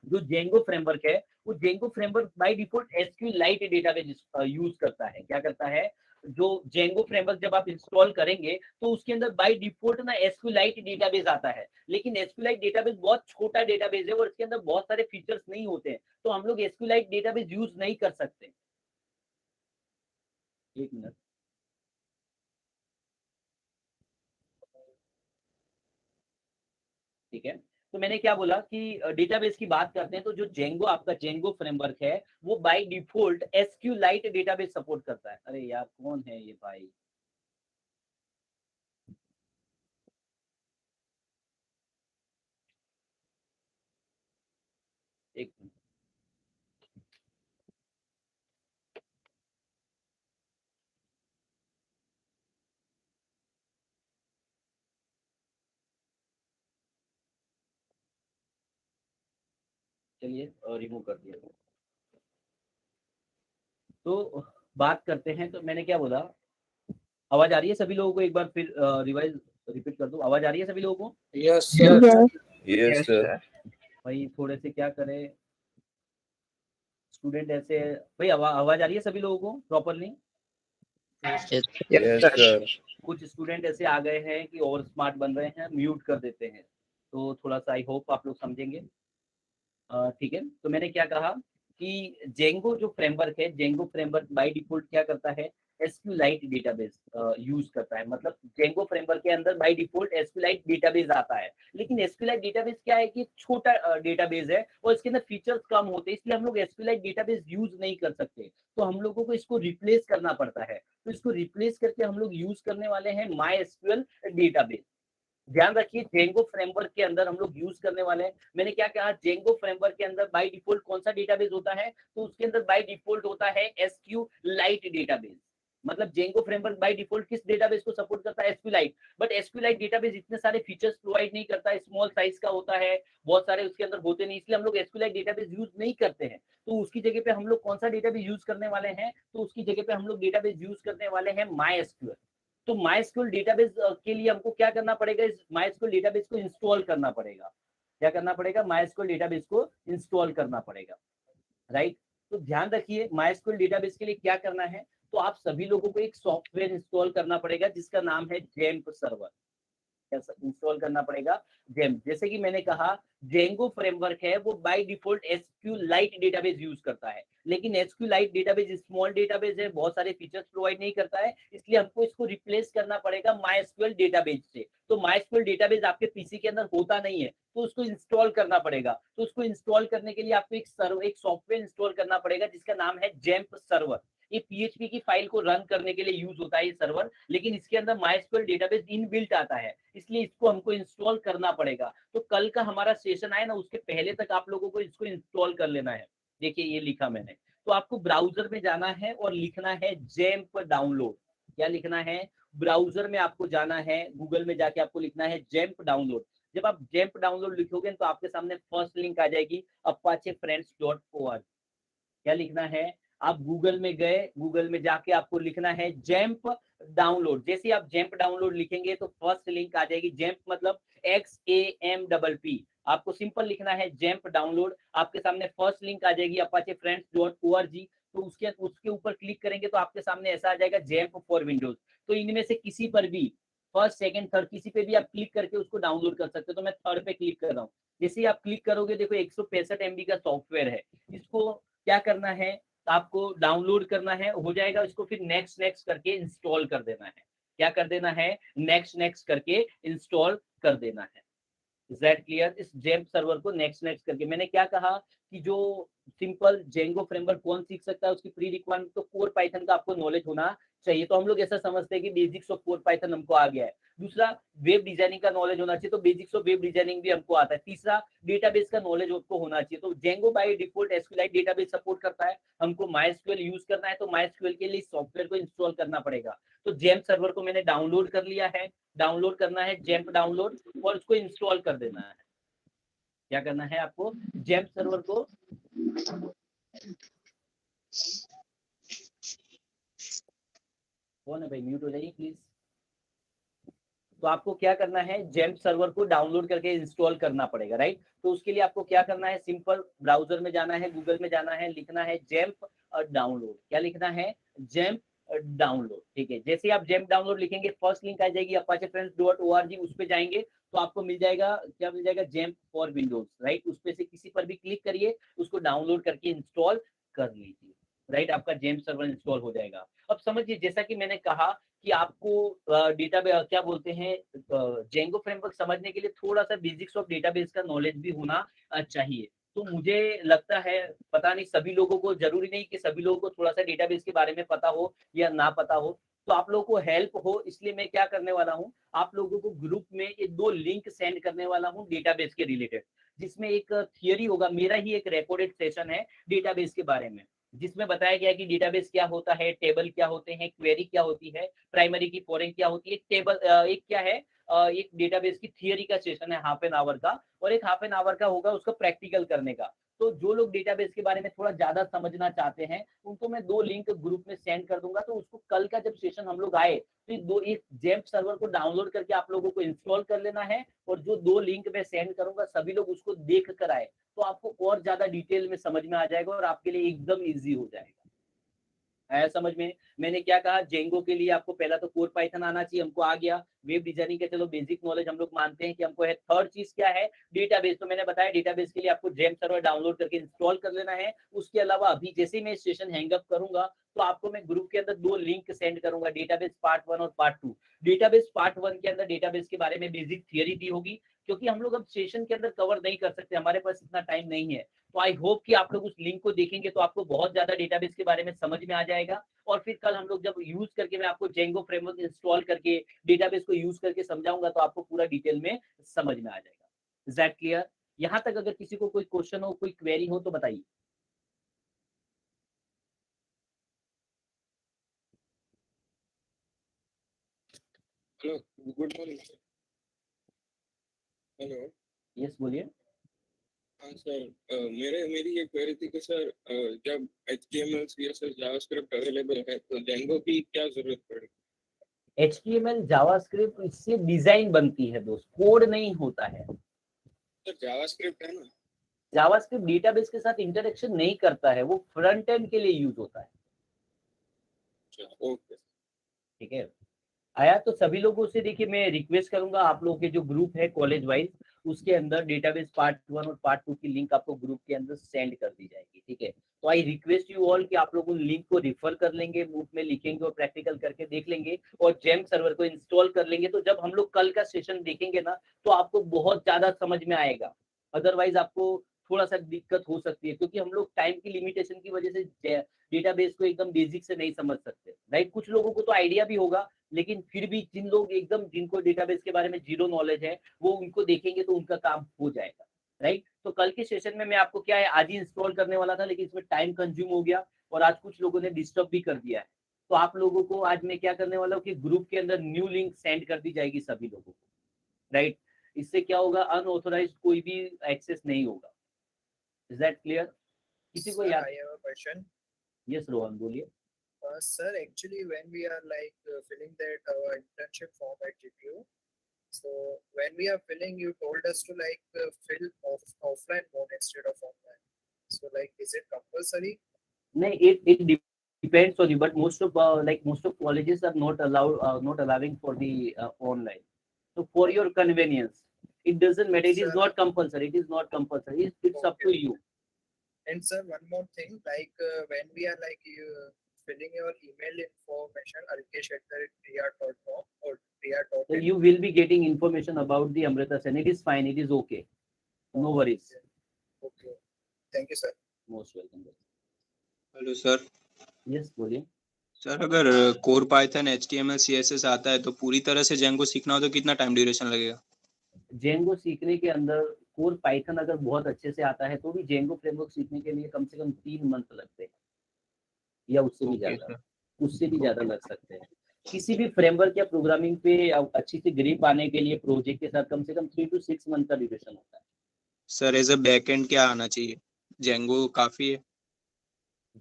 जो जेंगो फ्रेमवर्क है वो Django framework by default SQLite database use करता है। क्या करता है, जो जेंगो फ्रेमवर्क जब आप इंस्टॉल करेंगे तो उसके अंदर बाय डिफॉल्ट ना SQLite डेटाबेस आता है, लेकिन SQLite डेटाबेस बहुत छोटा डेटाबेस है और इसके अंदर बहुत सारे फीचर्स नहीं होते हैं, तो हम लोग SQLite डेटाबेस यूज नहीं कर सकते। एक मिनट, ठीक है। तो मैंने क्या बोला कि डेटाबेस की बात करते हैं तो जो जेंगो, आपका जेंगो फ्रेमवर्क है वो by default SQLite database support करता है। अरे यार कौन है ये भाई, एक मिनट, चलिए रिमूव कर दिया। तो बात करते हैं, तो मैंने क्या बोला, आवाज आ रही है सभी लोगों को, एक बार फिर रिवाइज रिपीट कर दूं, आवाज आ रही है सभी लोगों को? Yes sir. Yes, sir. भाई थोड़े से क्या करें, स्टूडेंट ऐसे, भाई आवाज आ रही है सभी लोगों को प्रॉपरली? Yes, sir. कुछ स्टूडेंट ऐसे आ गए हैं कि और स्मार्ट बन रहे हैं, म्यूट कर देते हैं, तो थोड़ा सा आई होप आप लोग समझेंगे। ठीक है, तो मैंने क्या कहा कि जेंगो जो फ्रेमवर्क है, जेंगो फ्रेमवर्क बाय डिफॉल्ट क्या करता है, SQLite डेटाबेस यूज करता है, मतलब जेंगो फ्रेमवर्क के अंदर बाय डिफॉल्ट SQLite डेटाबेस आता है, लेकिन SQLite डेटाबेस क्या है कि छोटा डेटाबेस है और इसके अंदर फीचर्स कम होते हैं, इसलिए हम लोग SQLite डेटाबेस यूज नहीं कर सकते, तो हम लोगों को इसको रिप्लेस करना पड़ता है। तो इसको रिप्लेस करके हम लोग यूज करने वाले हैं MySQL डेटाबेस। ध्यान रखिए जेंगो फ्रेमवर्क के अंदर हम लोग यूज करने वाले हैं, मैंने क्या कहा, जेंगो फ्रेमवर्क के अंदर बाय डिफॉल्ट कौन सा डेटाबेस होता है, तो उसके अंदर बाय डिफॉल्ट होता है एसक्यू लाइट डेटाबेस। मतलब जेंगो फ्रेमवर्क बाय डिफॉल्ट किस डेटाबेस को सपोर्ट करता है, SQ light. But SQ light database इतने सारे फीचर्स प्रोवाइड नहीं करता, स्मॉल साइज का होता है, बहुत सारे उसके अंदर होते नहीं, इसलिए हम लोग एसक्यू लाइट डेटाबेस यूज नहीं करते हैं। तो उसकी जगह पे हम लोग कौन सा डेटाबेस यूज करने वाले हैं, तो उसकी जगह पे हम लोग डेटाबेस यूज करने वाले हैं माई एसक्यूएल। तो माइस्क्यूएल डेटाबेस के लिए हमको क्या करना पड़ेगा, इस माइस्क्यूएल डेटाबेस को इंस्टॉल करना पड़ेगा। क्या करना पड़ेगा, माइस्क्यूएल डेटाबेस को इंस्टॉल करना पड़ेगा, राइट। तो ध्यान रखिए माइस्क्यूएल डेटाबेस के लिए क्या करना है, तो आप सभी लोगों को एक सॉफ्टवेयर इंस्टॉल करना पड़ेगा जिसका नाम है जेम्प सर्वर। इंस्टॉल करना पड़ेगा जेम्प। जैसे कि मैंने कहा जेंगो फ्रेमवर्क है वो by default SQLite database use करता है, लेकिन एसक्यूलाइट डेटाबेस स्मॉल डेटाबेस है, बहुत सारे फीचर्स प्रोवाइड नहीं करता है, इसलिए हमको इसको रिप्लेस करना पड़ेगा माइस्क्यूएल डेटाबेस से। तो माइस्क्यूएल डेटाबेस आपके पीसी के अंदर होता नहीं है, तो उसको इंस्टॉल करना पड़ेगा। तो उसको इंस्टॉल करने के लिए आपको एक सॉफ्टवेयर इंस्टॉल करना पड़ेगा जिसका नाम है जेम्प सर्वर। ये पीएचपी की फाइल को रन करने के लिए यूज होता है ये सर्वर, लेकिन इसके अंदर माइस्क्यूएल डेटाबेस इनबिल्ट आता है, इसलिए इसको हमको इंस्टॉल करना पड़ेगा। तो कल का हमारा सेशन आए ना उसके पहले तक आप लोगों को इसको इंस्टॉल कर लेना है। देखिए ये लिखा मैंने, तो आपको ब्राउजर में जाना है और लिखना है जेम्प डाउनलोड। क्या लिखना है, ब्राउजर में आपको जाना है, गूगल में जाके आपको लिखना है जेम्प डाउनलोड। जब आप जेम्प डाउनलोड लिखोगे तो आपके सामने फर्स्ट लिंक आ जाएगी apachefriends.org। क्या लिखना है, आप गूगल में गए, गूगल में जाके आपको लिखना है जेम्प डाउनलोड। जैसे आप जेम्प डाउनलोड लिखेंगे तो फर्स्ट लिंक आ जाएगी, जेम्प मतलब XAMPP। आपको सिंपल लिखना है जेम्प डाउनलोड, आपके सामने फर्स्ट लिंक आ जाएगी apachefriends.org। तो उसके उसके ऊपर क्लिक करेंगे तो आपके सामने ऐसा आ जाएगा जेम्प फॉर विंडोज। तो इनमें से किसी पर भी फर्स्ट सेकंड थर्ड किसी पे भी आप क्लिक करके उसको डाउनलोड कर सकते हो। तो मैं थर्ड पे क्लिक कर रहा हूँ, जैसे ही आप क्लिक करोगे देखो 165 MB का सॉफ्टवेयर है, इसको क्या करना है, आपको डाउनलोड करना है, हो जाएगा, इसको फिर नेक्स्ट नेक्स्ट करके इंस्टॉल कर देना है। क्या कर देना है, नेक्स्ट नेक्स्ट करके इंस्टॉल कर देना है। Is that clear. इस जेम्प सर्वर को नेक्स्ट नेक्स्ट करके, मैंने क्या कहा कि जो सिंपल जेंगो फ्रेमवर्क कौन सीख सकता है, उसकी प्री रिक्वायरमेंट तो कोर पाइथन का आपको नॉलेज होना चाहिए। तो हम लोग ऐसा समझते हैं कि बेसिक्स ऑफ कोर पाइथन हमको आ गया है। दूसरा वेब डिजाइनिंग का नॉलेज होना चाहिए, तो बेसिक्स ऑफ वेब डिजाइनिंग भी हमको आता है। तीसरा डेटाबेस का नॉलेज आपको होना चाहिए। तो Django by default SQLite database support करता है, हमको माइस्क्यूएल यूज करना है, तो माइस्क्यूएल के लिए सॉफ्टवेयर को इंस्टॉल करना पड़ेगा। तो जेम्प सर्वर को मैंने डाउनलोड कर लिया है, डाउनलोड करना है जेम्प डाउनलोड और उसको इंस्टॉल कर देना है। क्या करना है आपको, जेम्प सर्वर को कौन है भाई, म्यूट हो जाइए प्लीज। तो आपको क्या करना है, जेम्प सर्वर को डाउनलोड करके इंस्टॉल करना पड़ेगा, राइट। तो उसके लिए आपको क्या करना है, सिंपल ब्राउजर में जाना है, गूगल में जाना है, लिखना है जेम्प डाउनलोड। क्या लिखना है, जेम्प डाउनलोड। ठीक है, जैसे आप जेम्प डाउनलोड लिखेंगे फर्स्ट लिंक आ जाएगी apachefriends.org, उस पे जाएंगे तो आपको मिल जाएगा, क्या मिल जाएगा, जेम्प फॉर विंडोज, राइट। उस पे से किसी पर भी क्लिक करिए, उसको डाउनलोड करके इंस्टॉल कर लीजिए, राइट। आपका जेम्प सर्वर इंस्टॉल हो जाएगा। अब समझिए, जैसा कि मैंने कहा कि आपको डेटा क्या बोलते हैं, जेंगो फ्रेमवर्क समझने के लिए थोड़ा सा बेसिक्स ऑफ डेटाबेस का नॉलेज भी होना चाहिए। तो मुझे लगता है, पता नहीं सभी लोगों को, जरूरी नहीं कि सभी लोगों को थोड़ा सा डेटाबेस के बारे में पता हो या ना पता हो, तो आप लोगों को हेल्प हो, इसलिए मैं क्या करने वाला हूँ, आप लोगों को ग्रुप में ये 2 लिंक सेंड करने वाला हूँ डेटाबेस के रिलेटेड, जिसमें एक थियरी होगा, मेरा ही एक रिकॉर्डेड सेशन है डेटाबेस के बारे में, जिसमें बताया गया कि डेटाबेस क्या होता है, टेबल क्या होते हैं, क्वेरी क्या होती है, प्राइमरी की फॉरेन क्या होती है, टेबल एक क्या है, एक डेटाबेस की थियरी का सेशन है हाफ एन आवर का, और एक हाफ एन आवर का होगा उसका प्रैक्टिकल करने का। तो जो लोग डेटाबेस के बारे में थोड़ा ज्यादा समझना चाहते हैं उनको मैं 2 लिंक ग्रुप में सेंड कर दूंगा। तो उसको कल का जब सेशन हम लोग आए तो इस जेम्प सर्वर को डाउनलोड करके आप लोगों को इंस्टॉल कर लेना है, और जो 2 लिंक मैं सेंड करूंगा सभी लोग उसको देख कर आए, तो आपको और ज्यादा डिटेल में समझ में आ जाएगा और आपके लिए एकदम इजी हो जाएगा। आया समझ में। मैंने क्या कहा, जेंगो के लिए आपको पहला तो कोर पाइथन आना चाहिए, हमको आ गया। वेब डिजाइनिंग के चलो बेसिक नॉलेज हम लोग मानते हैं कि हमको है। थर्ड चीज क्या है, डेटाबेस। तो मैंने बताया डेटाबेस के लिए आपको जेम सर्वर डाउनलोड करके इंस्टॉल कर लेना है। उसके अलावा अभी जैसे मैं सेशन हैंगअप करूंगा तो आपको मैं ग्रुप के अंदर 2 लिंक सेंड करूंगा, डेटाबेस पार्ट 1 और पार्ट 2। डेटाबेस पार्ट 1 के अंदर डेटाबेस के बारे में बेसिक थियरी दी होगी क्योंकि हम लोग अब सेशन के अंदर कवर नहीं कर सकते, हमारे पास इतना टाइम नहीं है। तो आई होप कि आप लोग उस लिंक को देखेंगे तो आपको बहुत ज्यादा डेटाबेस के बारे में समझ में आ जाएगा, और फिर कल हम लोग जब यूज करके मैं आपको जेंगो फ्रेमवर्क इंस्टॉल करके डेटाबेस को यूज करके समझाऊंगा तो आपको पूरा डिटेल में समझ में आ जाएगा। Is that clear? यहाँ तक अगर किसी को कोई क्वेश्चन हो, कोई क्वेरी हो तो बताइए। Hello, good morning sir. Hello. Yes बोलिए। हाँ सर, मेरी ये क्वेरी थी कि सर जब HTML CSS जावास्क्रिप्ट अवेलेबल है तो जेंगो की क्या जरूरत पड़ेगी? HTML जावास्क्रिप्ट इससे डिजाइन बनती है दोस्त, कोड नहीं होता है। सर जावास्क्रिप्ट है ना? जावास्क्रिप्ट डेटाबेस के साथ इंटरेक्शन नहीं करता है, वो फ्रंट एंड के लिए यूज होता है। ओके। ठीक है, आया तो सभी लोगों से देखिए मैं रिक्वेस्ट करूंगा, आप लोगों के जो ग्रुप है कॉलेज वाइज, उसके अंदर डेटाबेस पार्ट 1 और पार्ट 2 की लिंक आपको ग्रुप के अंदर सेंड कर दी जाएगी। ठीक है, तो आई रिक्वेस्ट यू ऑल कि आप लोग उन लिंक को रिफर कर लेंगे, ग्रुप में लिखेंगे और प्रैक्टिकल करके देख लेंगे और जेम सर्वर को इंस्टॉल कर लेंगे। तो जब हम लोग कल का सेशन देखेंगे ना तो आपको बहुत ज्यादा समझ में आएगा, अदरवाइज आपको थोड़ा सा दिक्कत हो सकती है, क्योंकि हम लोग टाइम की लिमिटेशन की वजह से डेटाबेस को एकदम बेसिक से नहीं समझ सकते। राइट, कुछ लोगों को तो आइडिया भी होगा, लेकिन फिर भी जिन लोग एकदम जिनको डेटाबेस के बारे में जीरो नॉलेज है वो उनको देखेंगे तो उनका काम हो जाएगा। राइट, तो कल के सेशन में मैं आपको क्या है आज ही इंस्टॉल करने वाला था, लेकिन इसमें टाइम कंज्यूम हो गया और आज कुछ लोगों ने डिस्टर्ब भी कर दिया है। तो आप लोगों को आज मैं क्या करने वाला हूँ कि ग्रुप के अंदर न्यू लिंक सेंड कर दी जाएगी सभी लोगों को। राइट, इससे क्या होगा, अनऑथोराइज कोई भी एक्सेस नहीं होगा। Is that clear? किसी को Sir, याद? I have a question. Yes Rohan बोलिए। Sir, actually, when we are filling that internship form at GPU, so when we are filling, you told us to fill offline mode instead of online. So is it compulsory? नहीं, it depends on you, but most of colleges are not allowing for the online. So for your convenience, it doesn't matter. It is Sir. not compulsory. It is not compulsory. It's up to you. And sir, one more thing, when we are filling your email information, alkesh@priya.com or So priya.in. you will be getting information about the Amrita Sen. It is fine. It is okay. No worries. Okay. Thank you, sir. Most welcome. Hello sir. Yes, बोलिए। Sir अगर core Python HTML CSS आता है तो पूरी तरह से Django सीखना हो तो कितना टाइम ड्यूरेशन लगेगा? जेंगो सीखने के अंदर कोर पाइथन अगर बहुत अच्छे से आता है तो भी जेंगो फ्रेमवर्क सीखने के लिए कम से कम 3 मंथ लगते हैं या उससे भी ज्यादा, उससे भी ज्यादा लग सकते हैं। किसी भी फ्रेमवर्क या प्रोग्रामिंग पे अच्छी सी ग्रिप आने के लिए प्रोजेक्ट के साथ कम से कम 3 to 6 मंथ का ड्यूरेशन होता है। सर एज अ बैकएंड क्या आना चाहिए? जेंगो काफी है?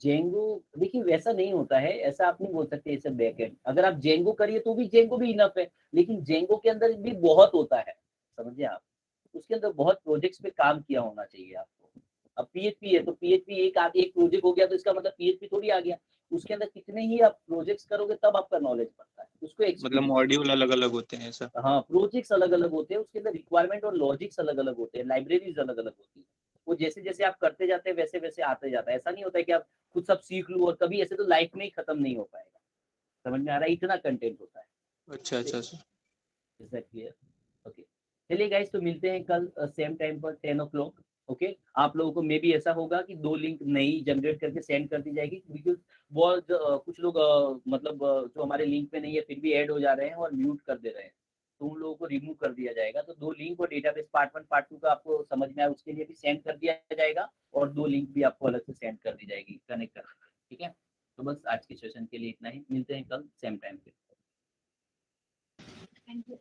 जेंगो देखिए वैसा नहीं होता है, ऐसा आप नहीं बोल सकते ऐसे बैकएंड। अगर आप जेंगो करिए तो भी जेंगो भी इनफ है, लेकिन जेंगो के अंदर भी बहुत होता है, समझिए आप, उसके अंदर बहुत प्रोजेक्ट्स पे काम किया होना चाहिए आपको। अब PHP है तो PHP एक प्रोजेक्ट हो गया तो इसका मतलब PHP थोड़ी आ गया, उसके अंदर कितने ही आप प्रोजेक्ट्स करोगे तब आपका नॉलेज बढ़ता है, उसको मतलब एक्सपीरियंस। मॉड्यूल अलग अलग होते हैं सर? हाँ, प्रोजेक्ट्स अलग अलग होते हैं, उसके अंदर रिक्वायरमेंट और लॉजिक्स अलग अलग होते हैं, लाइब्रेरीज अलग अलग होती है। वो जैसे जैसे आप करते जाते हैं वैसे वैसे आते जाता है। ऐसा नहीं होता है कि आप खुद सब सीख लूं और कभी ऐसे तो लाइफ में ही खत्म नहीं हो पाएगा। समझ में आ रहा है? इतना कंटेंट होता है। अच्छा अच्छा sir. Is that clear? Okay, चलिए गाइस, तो मिलते हैं कल सेम टाइम पर 10 o'clock। ओके, आप लोगों को मे भी ऐसा होगा कि 2 लिंक नई जनरेट करके सेंड कर दी जाएगी, बिकॉज बहुत कुछ लोग जो हमारे लिंक पे नहीं है फिर भी ऐड हो जा रहे हैं और म्यूट कर दे रहे हैं, तो उन लोगों को रिमूव कर दिया जाएगा। तो 2 लिंक और डेटाबेस पार्ट 1 पार्ट 2 का आपको समझ में आया उसके लिए भी सेंड कर दिया जाएगा, और 2 लिंक भी आपको अलग से सेंड कर दी जाएगी कनेक्ट कर। ठीक है, तो बस आज के सेशन के लिए इतना ही, मिलते हैं कल सेम टाइम पे। Thank you.